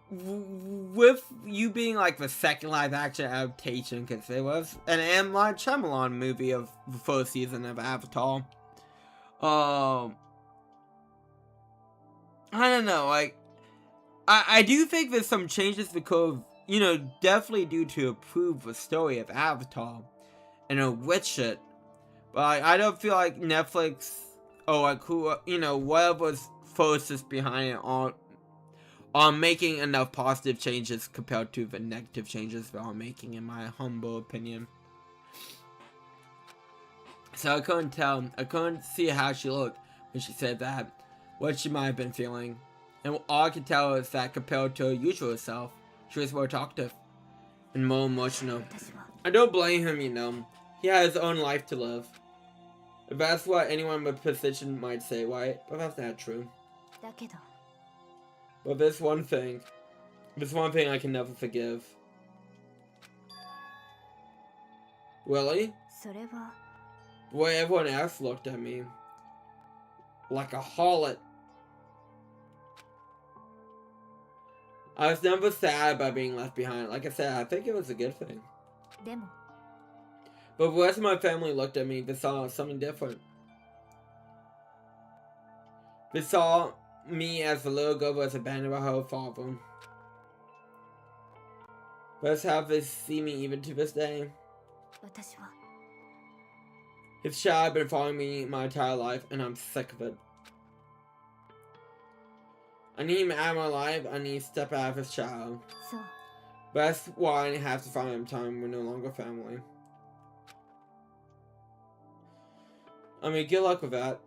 with you being, like, the second live-action adaptation, because there was an M. Night Shyamalan movie of the first season of Avatar. I don't know, like, I do think there's some changes because, you know, definitely due to improve the story of Avatar and enrich it. But I don't feel like Netflix or like who, you know, whatever's forces behind it are making enough positive changes compared to the negative changes they are making, in my humble opinion. So I couldn't see how she looked when she said that, what she might have been feeling. And all I could tell is that compared to her usual self, she was more talkative and more emotional. I don't blame him, you know. He had his own life to live. If that's what anyone with position might say, right? But that's not true. But this one thing I can never forgive. Really? The way everyone else looked at me. Like a harlot. I was never sad about being left behind. Like I said, I think it was a good thing. But the rest of my family looked at me. They saw something different. They saw me as the little girl was abandoned by her father. That's how they see me even to this day. His shadow has been following me my entire life, and I'm sick of it. I need him out of my life. I need to step out of his shadow. But that's why I have to find him time. We're no longer family. I mean, good luck with that.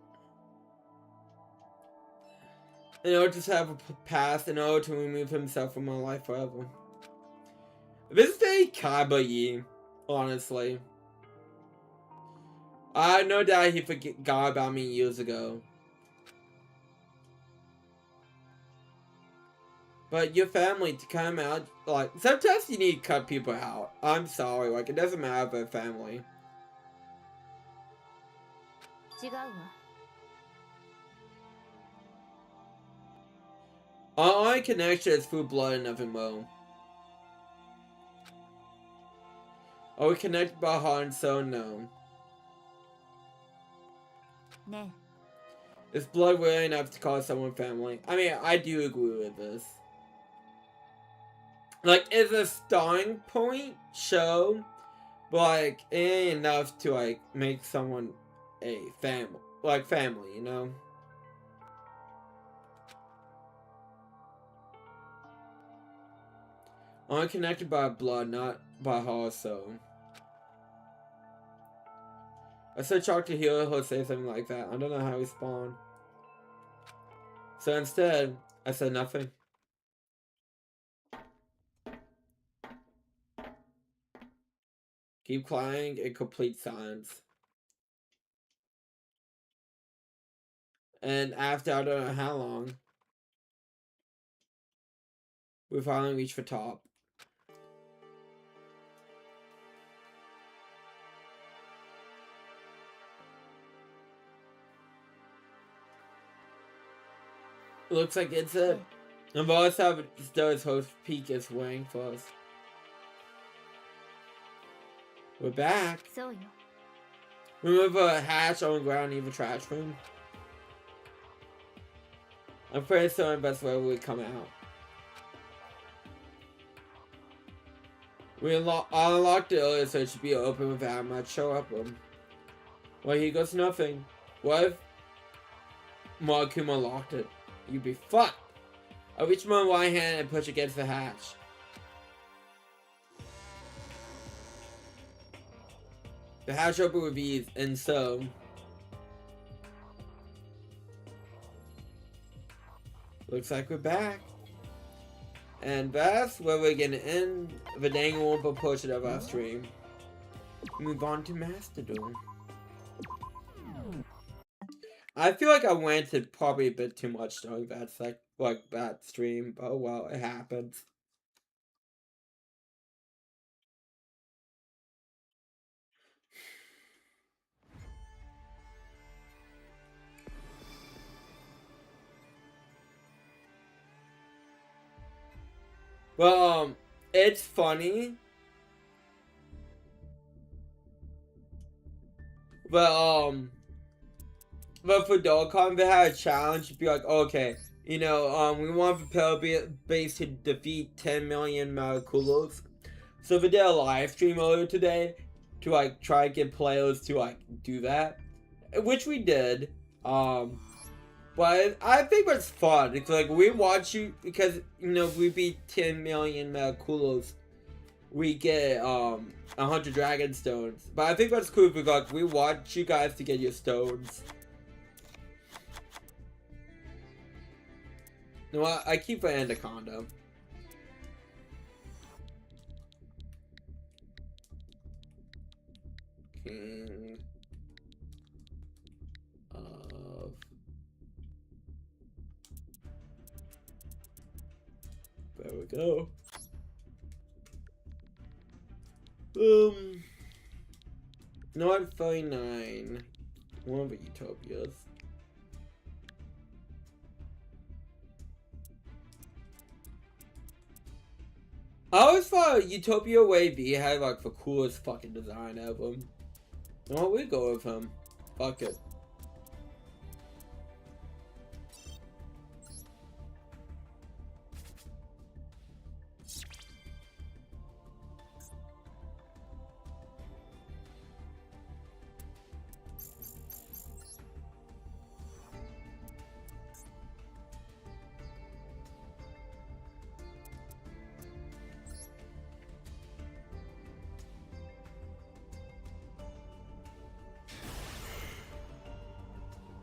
In order to have a past, in order to remove himself from my life forever. This is very Kaiba-y, honestly. I had no doubt he forgot about me years ago. But your family to come out, like, sometimes you need to cut people out. I'm sorry, like, it doesn't matter if they're family. Our only connection is through blood and nothing more. Are we connected by heart and soul? No. Is blood really enough to call someone family? I mean, I do agree with this. Like, it's a starting point show, but, like, it ain't enough to, like, make someone a family. Like, family, you know? I'm connected by blood, not by heart or soul. I said shocked to hear her say something like that. I don't know how to respond. So instead, I said nothing. Keep crying in complete silence. And after I don't know how long, we finally reached the top. Looks like it's it. And we'll also have Star's host Peak is waiting for us. We're back. Remember a hatch on the ground in the trash room? I'm pretty certain that's where we come out. We unlocked it earlier, so it should be open without much show up room. Well, here goes nothing. What if Markuma locked it? You'd be fucked. I reach my right hand and push against the hatch. The hatch opened with ease, and so... looks like we're back. And that's where we're gonna end the Danganronpa portion of our stream. Move on to Mastodon. I feel like I ranted probably a bit too much during that that stream, but oh well, it happens. Well, it's funny. But for Dokkan, they had a challenge to be like, okay, you know, we want the player base to defeat 10 million Maraculos. So they did a live stream earlier today to like try to get players to like do that, which we did. But I think it's fun. It's like we watch you because you know if we beat 10 million Maraculos, we get 100 dragon stones. But I think that's cool because like, we want you guys to get your stones. No, I keep an Anaconda. King of... There we go. Not 39. One of the Utopias. I always thought Utopia Way B had like the coolest fucking design ever. No, we go with him. Fuck it.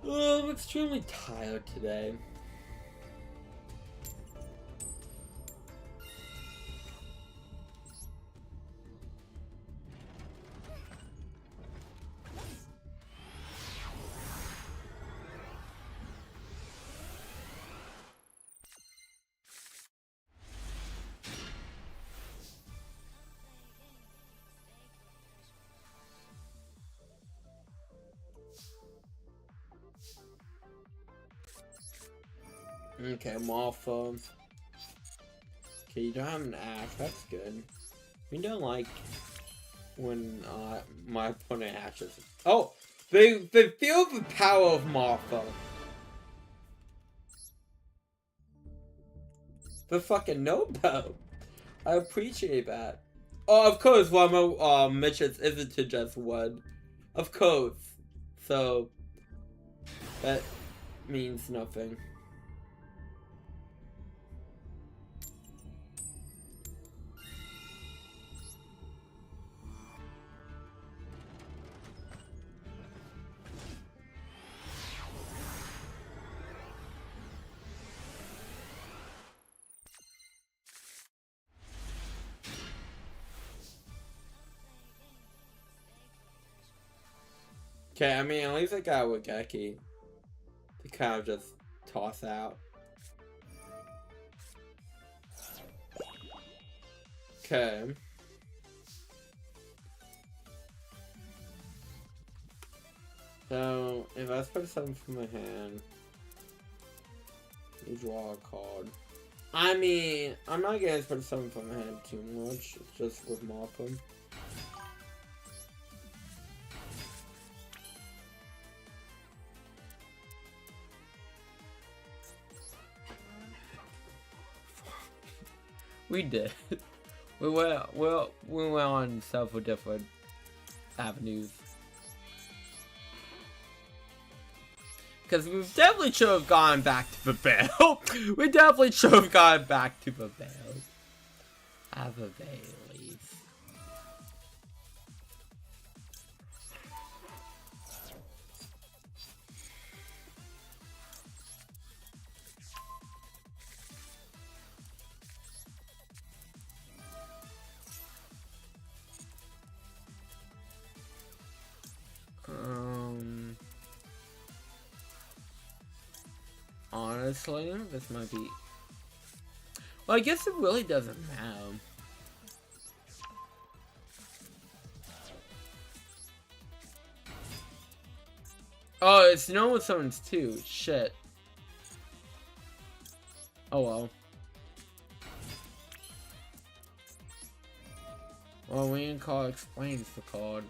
Oh, I'm extremely tired today. Okay, Martha. Okay, you don't have an axe. That's good. We don't like when my opponent ashes. Oh, they feel the power of Martha. The fucking Nobo. I appreciate that. Oh, of course, one of my missions isn't to just one. Of course. So that means nothing. Okay, I mean, at least I got Wageki to kind of just toss out. Okay. So, if I put something from my hand, you draw a card. I mean, I'm not gonna put something from my hand too much, it's just with Moppum. We did. We went on several different avenues. Because we definitely should have gone back to the bell. We definitely should have gone back to the bell. Have a Bailey's. Honestly, this might be... Well, I guess it really doesn't matter. Oh, it's no with someone's too. Shit. Oh well. Well, we didn't call explains the card.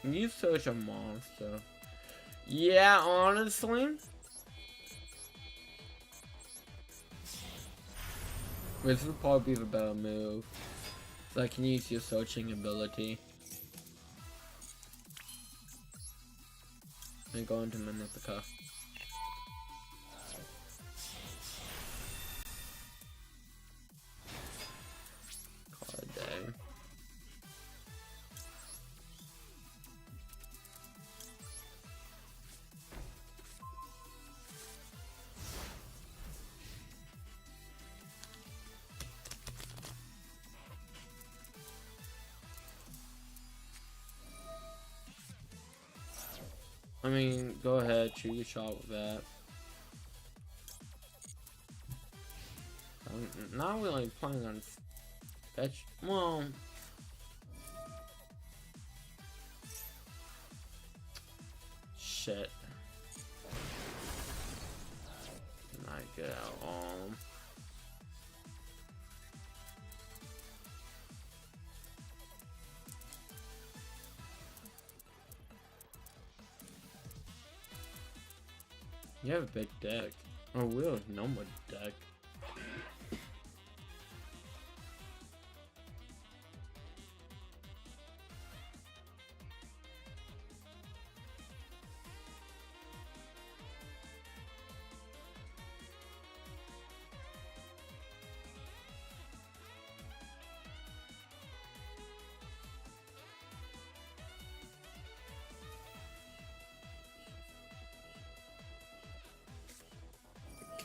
You such a monster. Yeah, honestly. This would probably be the better move. So I can use your searching ability. And go into Magnifica. Call it a day. I mean, go ahead, shoot your shot with that. I'm not really planning on fetch. Well, shit. Not good at all. You have a big deck. Or we have no more deck.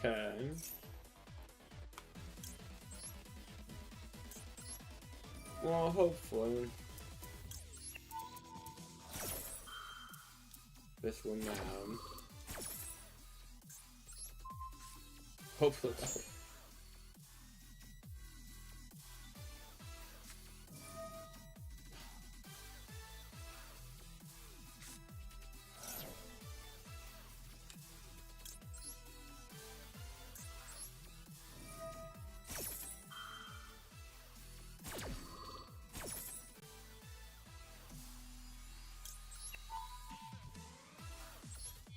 Okay. Well, hopefully. This will now. Hopefully.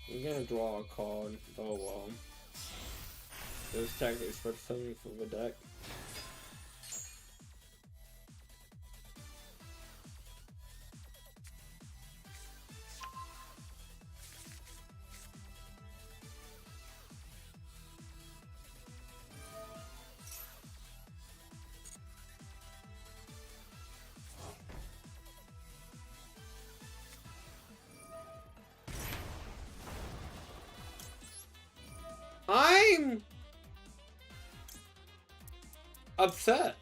You're gonna draw a card. Oh well. This technically is for something for the deck. upset.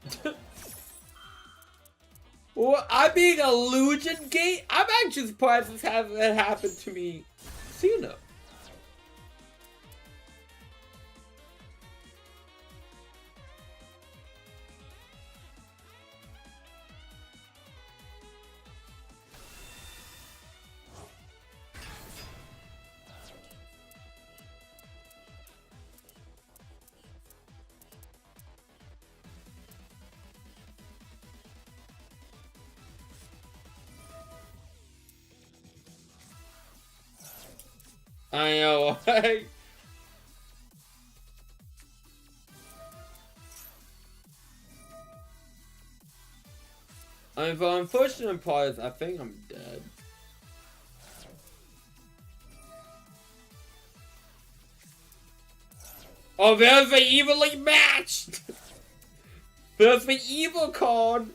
Well, I'm being illusion gate. I'm actually surprised this hasn't happened to me sooner. I know. I mean, the unfortunate part is I think I'm dead. Oh, there's the evenly matched! There's the evil card!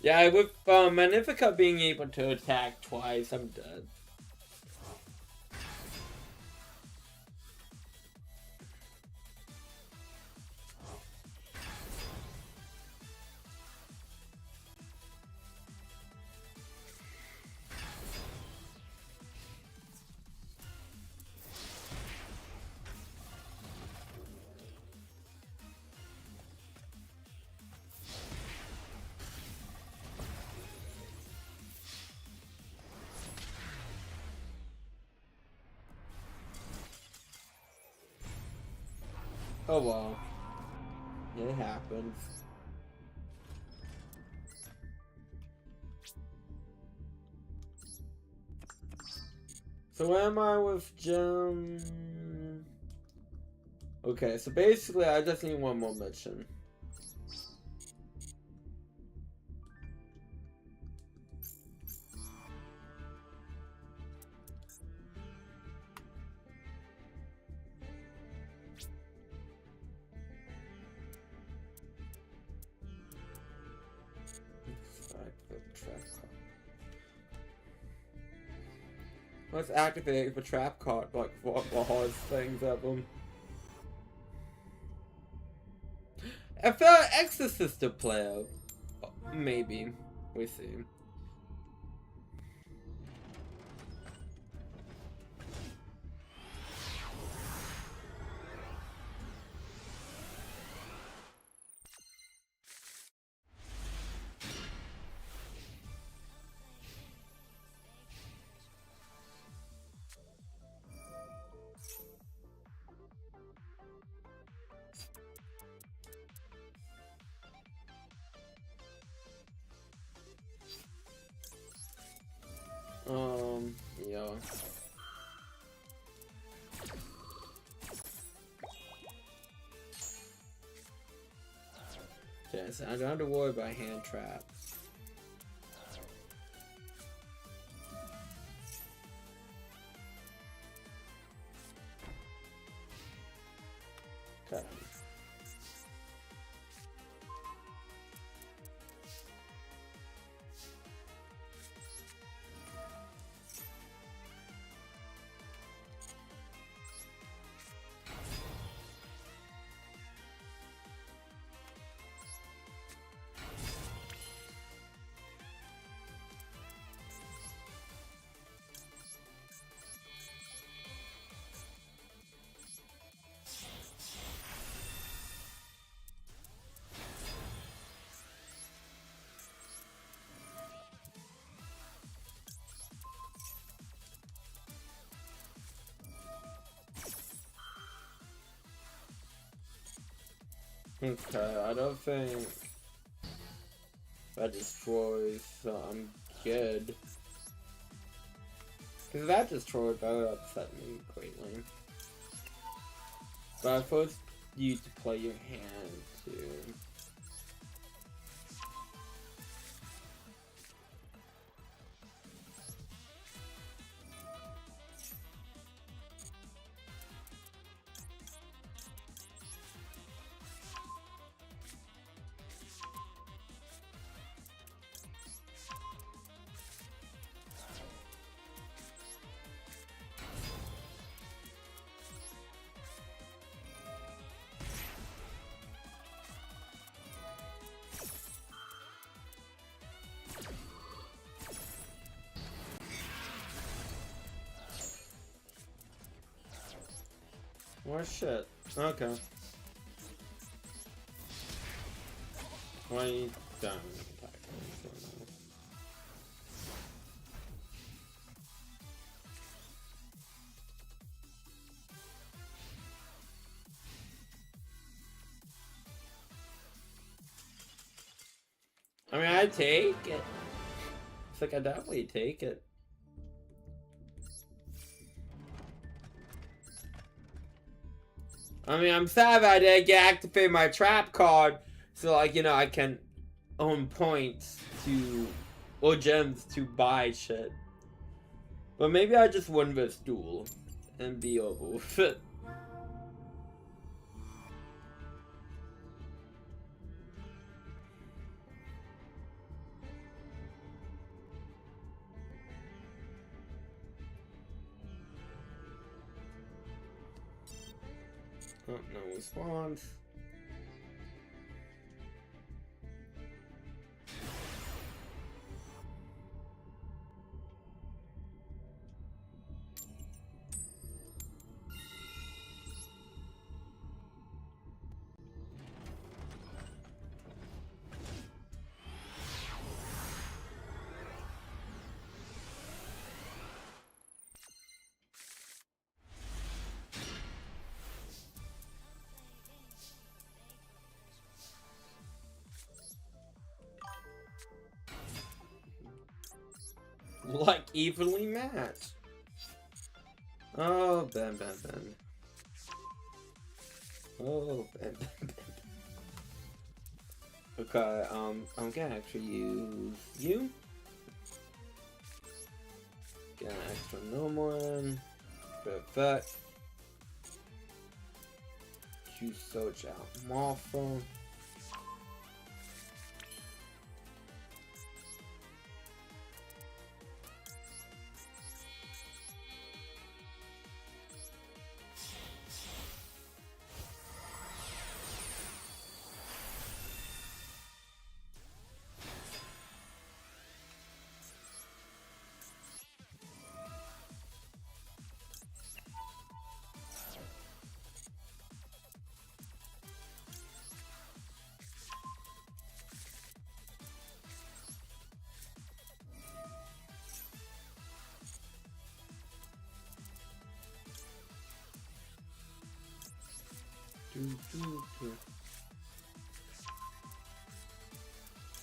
Yeah, with Magnifica being able to attack twice, I'm dead. Oh well. It happens. So where am I with Gem? Okay, so basically I just need one more mission. Let's activate the trap card, like what hard things at them. If they're an Exorcist player, maybe. We see. Yeah. Okay, so I don't have to worry about hand traps. Okay. Okay, I don't think that destroys, so I'm good. Because that destroyed, that would upset me greatly. But I forced you to play your hand too. More shit. Okay. 20 down. I mean, I take it. It's like I definitely take it. I mean, I'm sad that I didn't get activate my trap card, so like I can own points to or gems to buy shit. But maybe I just win this duel and be over with it. Oh, no response. Like evenly matched. Oh, Ben. Oh, Ben. Okay, I'm gonna actually use you. Get an extra normal one. Perfect. You search out Martha. I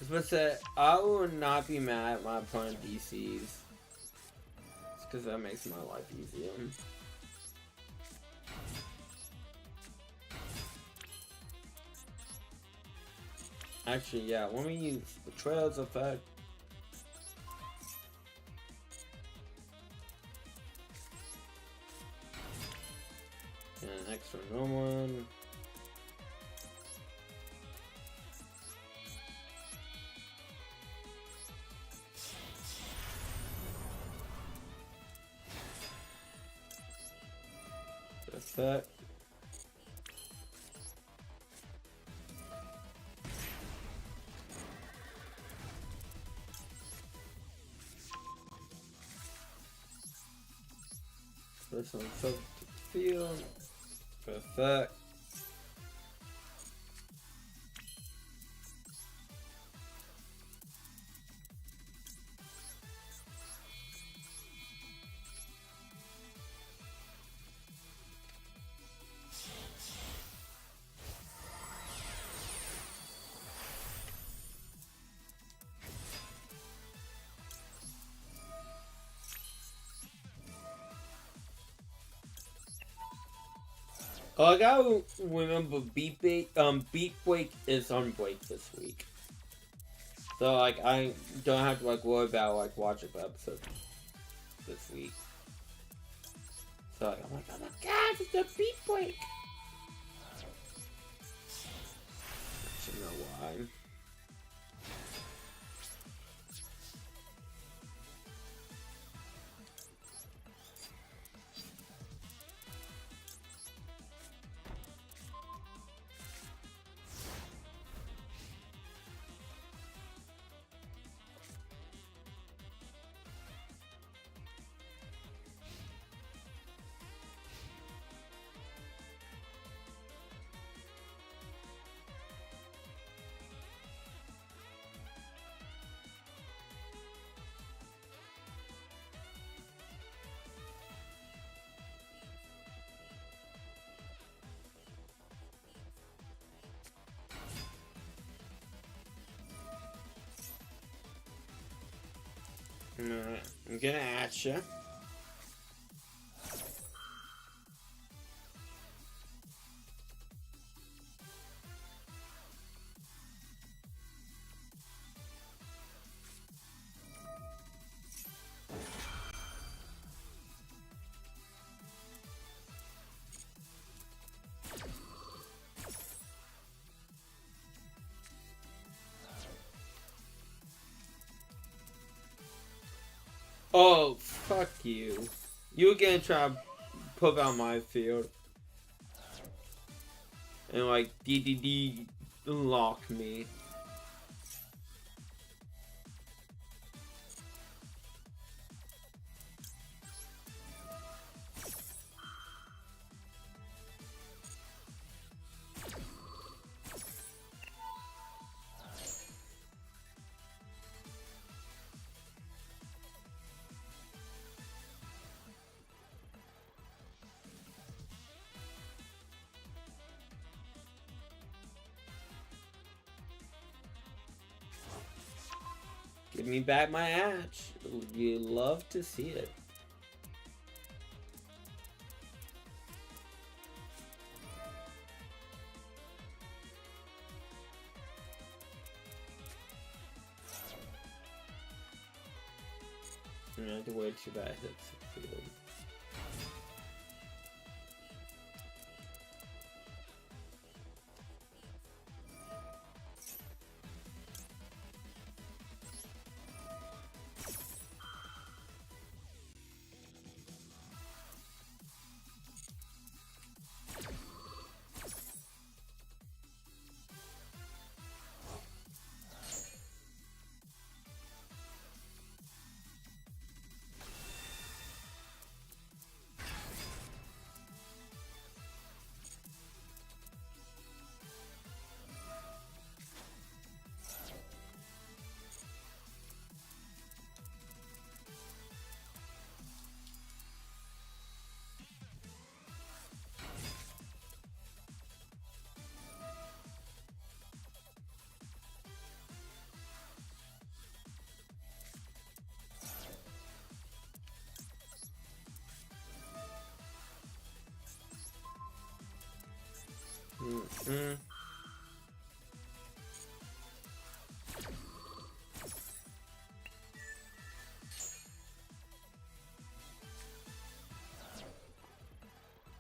was supposed to say, I will not be mad at my opponent DCs. It's because that makes my life easier. Actually, yeah, let me use the Trails effect. And an extra normal one. Perfect. This one's up to the field. Perfect. Oh, I gotta remember Beat Break is on break this week. So like I don't have to like worry about like watching the episode this week. So like, I'm like, oh my god, it's a Beat Break! I should know why. Alright, I'm gonna at you. Oh, fuck you. You were gonna try to put out my field. And like, DDD lock me. Give me back my axe. You love to see it. I have to wait till that hits the field.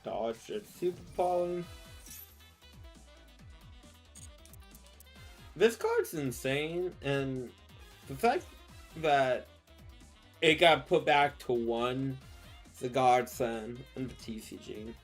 Dodge it, super pollen. This card's insane, and the fact that it got put back to 1 is a godsend in the TCG.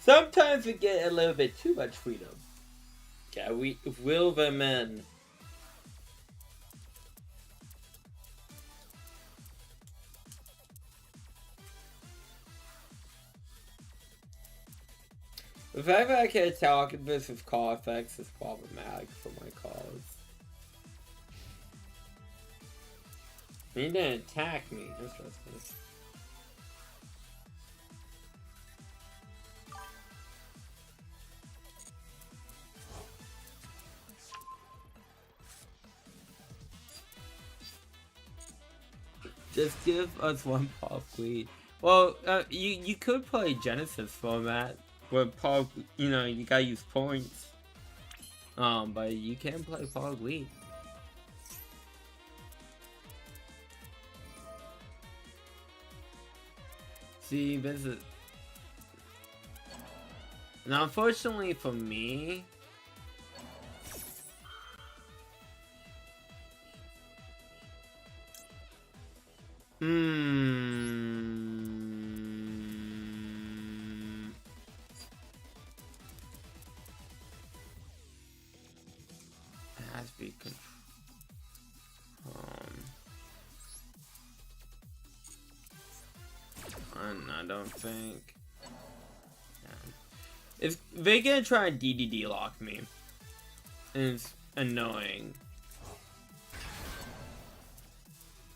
Sometimes we get a little bit too much freedom. Yeah, we will them in. The fact that I can't tell this with call effects is problematic for my calls. He didn't attack me. Interesting. Just give us 1 pop lead. Well, you could play Genesis format where pop, you gotta use points. But you can play pop lead. See, this is Now, unfortunately for me, it has to be I don't think. If they gonna try and DDD lock me, and it's annoying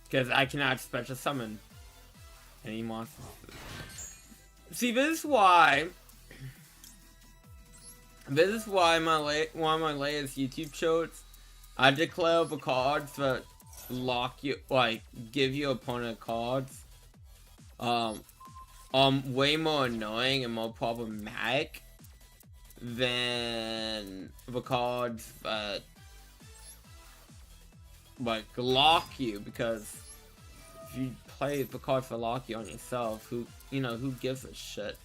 because I cannot special summon any monsters. See, this is why. This is why one of my latest YouTube shows, I declare the cards that lock you, like give your opponent cards, way more annoying and more problematic than the cards that like lock you, because if you play the cards that lock you on yourself, who gives a shit?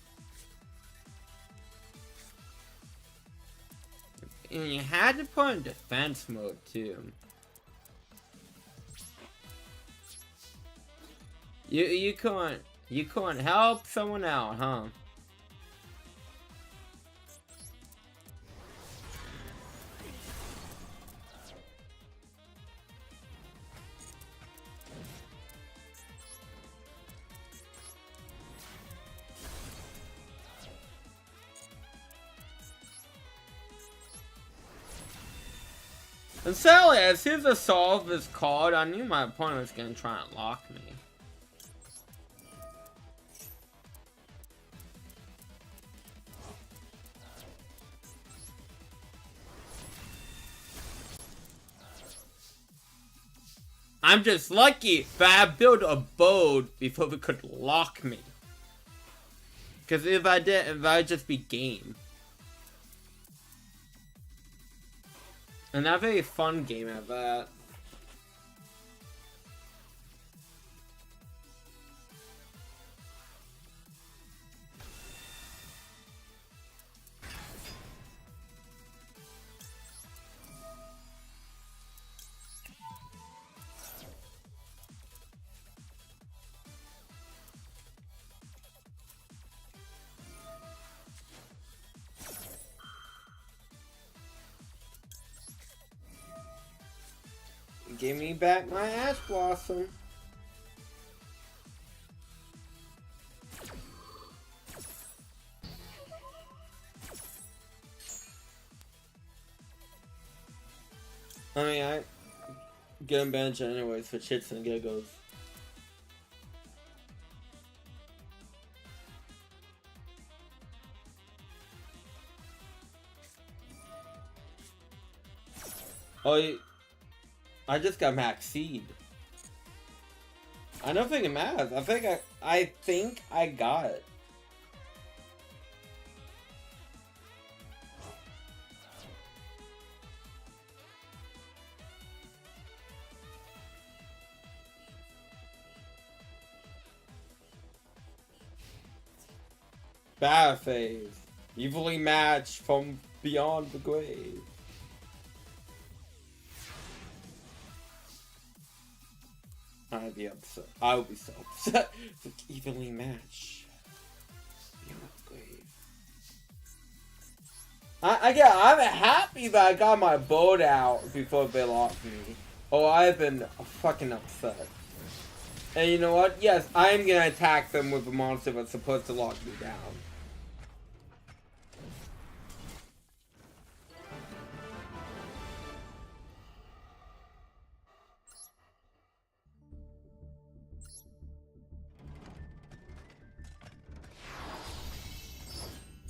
And you had to put in defense mode too. You couldn't help someone out, huh? And sadly, as soon as I solved this card, I knew my opponent was gonna try and lock me. I'm just lucky that I built a boat before they could lock me. Because if I didn't, that'd just be game. And not a very fun game at that. Give me back my Ash Blossom. I mean, I get him bench anyways for shits and giggles. Oh, I just got max seed. I don't think it matters. I think I got it. Battle phase. Evilly matched from beyond the grave. I'd be upset. I would be so upset. It's evenly matched. Beyond the grave. I'm happy that I got my boat out before they locked me. Oh, I've been fucking upset. And you know what? Yes, I'm gonna attack them with a monster that's supposed to lock me down.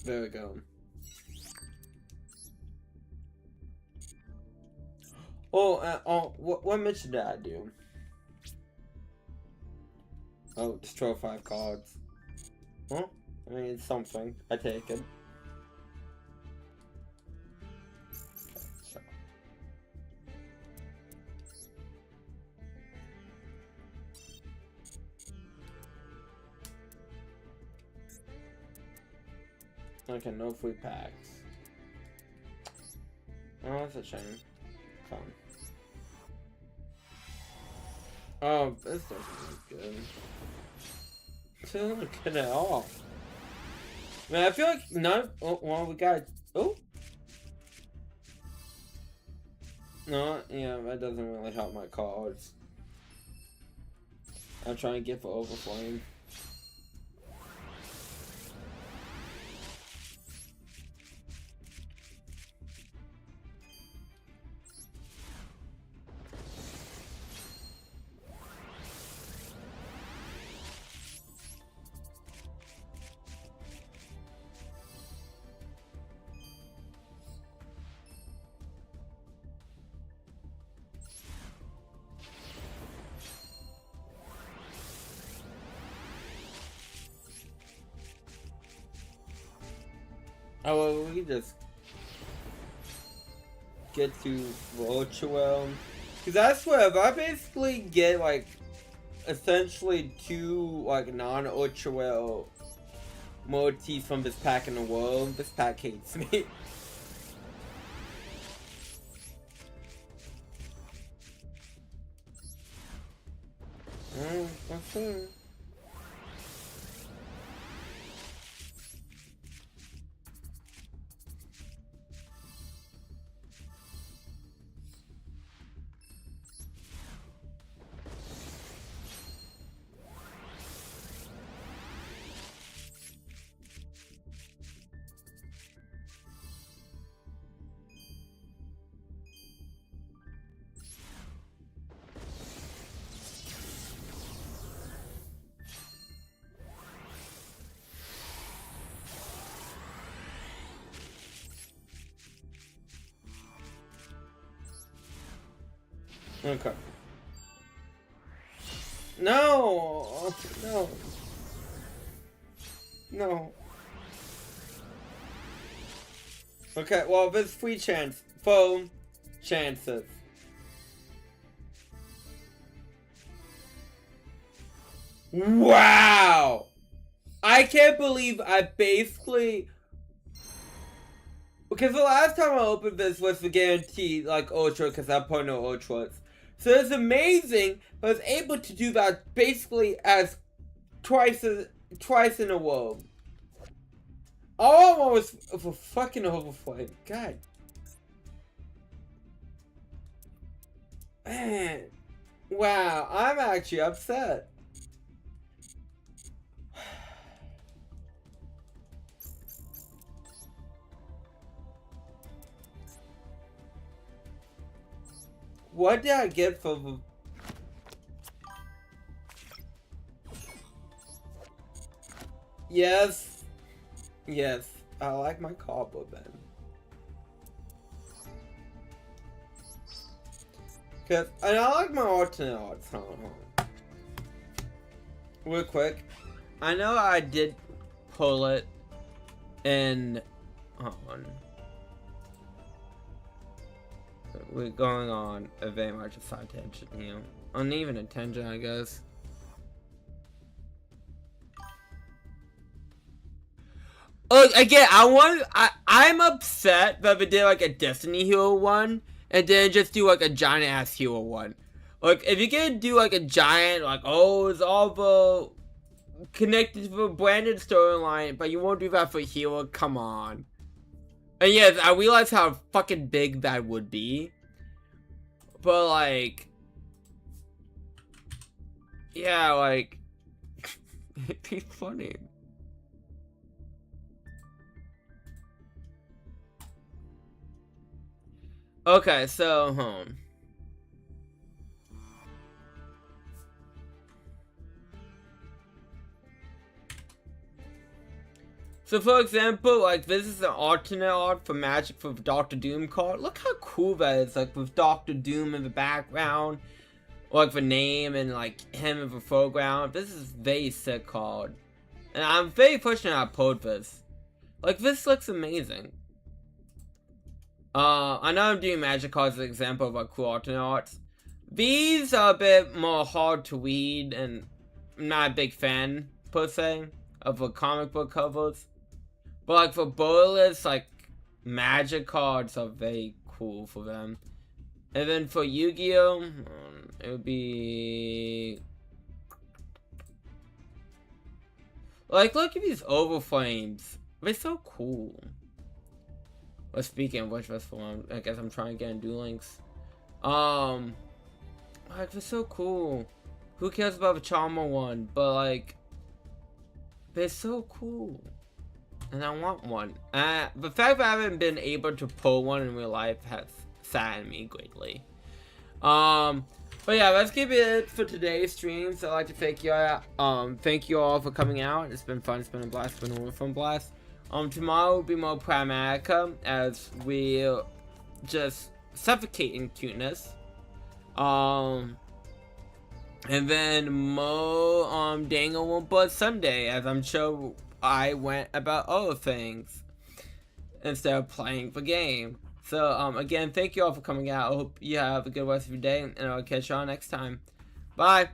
There we go. Oh, what mission did I do? Oh, destroy 5 cards. Well, I mean, it's something. I take it. Okay, so. Okay, no free packs. Oh, that's a shame. Come. Oh, this doesn't look good. It doesn't look good at all. Man, I feel like none. Oh, well, we got. Oh. No, yeah, that doesn't really help my cards. I'm trying to get for Overflame. Oh, well, we can just get to Duel. Because I swear, if I basically get, like, essentially 2, like, non-Duel motifs from this pack in the world, this pack hates me. That's it. Okay. No! No. No. Okay, well, there's 3 chances. Wow! I can't believe I basically... Because the last time I opened this was the guaranteed, like, Ultra, because I put no Ultras. So it's amazing, but I was able to do that basically as twice in a row. All I want was for fucking Overflame. God. Man. Wow, I'm actually upset. What did I get for the... Yes. Yes. I like my combo then. And I like my alternate arts. Hold on. Real quick. I know I did pull it in... Hold on. We're going on a very much a side tangent, you know. Uneven a tangent, I guess. Oh, again, I'm upset that they did like a Destiny Hero one and then just do like a giant ass hero one. Like, if you're gonna do like a giant, like, oh, it's all the connected to the branded storyline, but you won't do that for hero, come on. And yes, I realize how fucking big that would be. But like, yeah, like, it'd be funny. Okay, so, So for example, like, this is an alternate art for Magic for Doctor Doom card. Look how cool that is, like, with Doctor Doom in the background. Or, like, the name and, like, him in the foreground. This is very sick card. And I'm very fortunate I pulled this. Like, this looks amazing. I know I'm doing Magic cards as an example of, like, cool alternate arts. These are a bit more hard to read, and I'm not a big fan, per se, of the comic book covers. But like for Bolas, like magic cards are very cool for them. And then for Yu-Gi-Oh, it would be like, look at these overflames. They're so cool. Well, speaking of which, that's the one. I guess I'm trying to get in Duel Links. Like, they're so cool. Who cares about the Charmer one? But like, they're so cool. And I want one. The fact that I haven't been able to pull one in real life has saddened me greatly. But yeah, let's keep it for today's stream. So I'd like to thank you all for coming out. It's been fun. It's been a blast. It's been a real fun blast. Tomorrow will be more Pragmatica as we just suffocate in cuteness. And then more Danganronpa Sunday, as I'm sure I went about other things instead of playing the game. So again, thank you all for coming out. I hope you have a good rest of your day, and I'll catch y'all next time. Bye.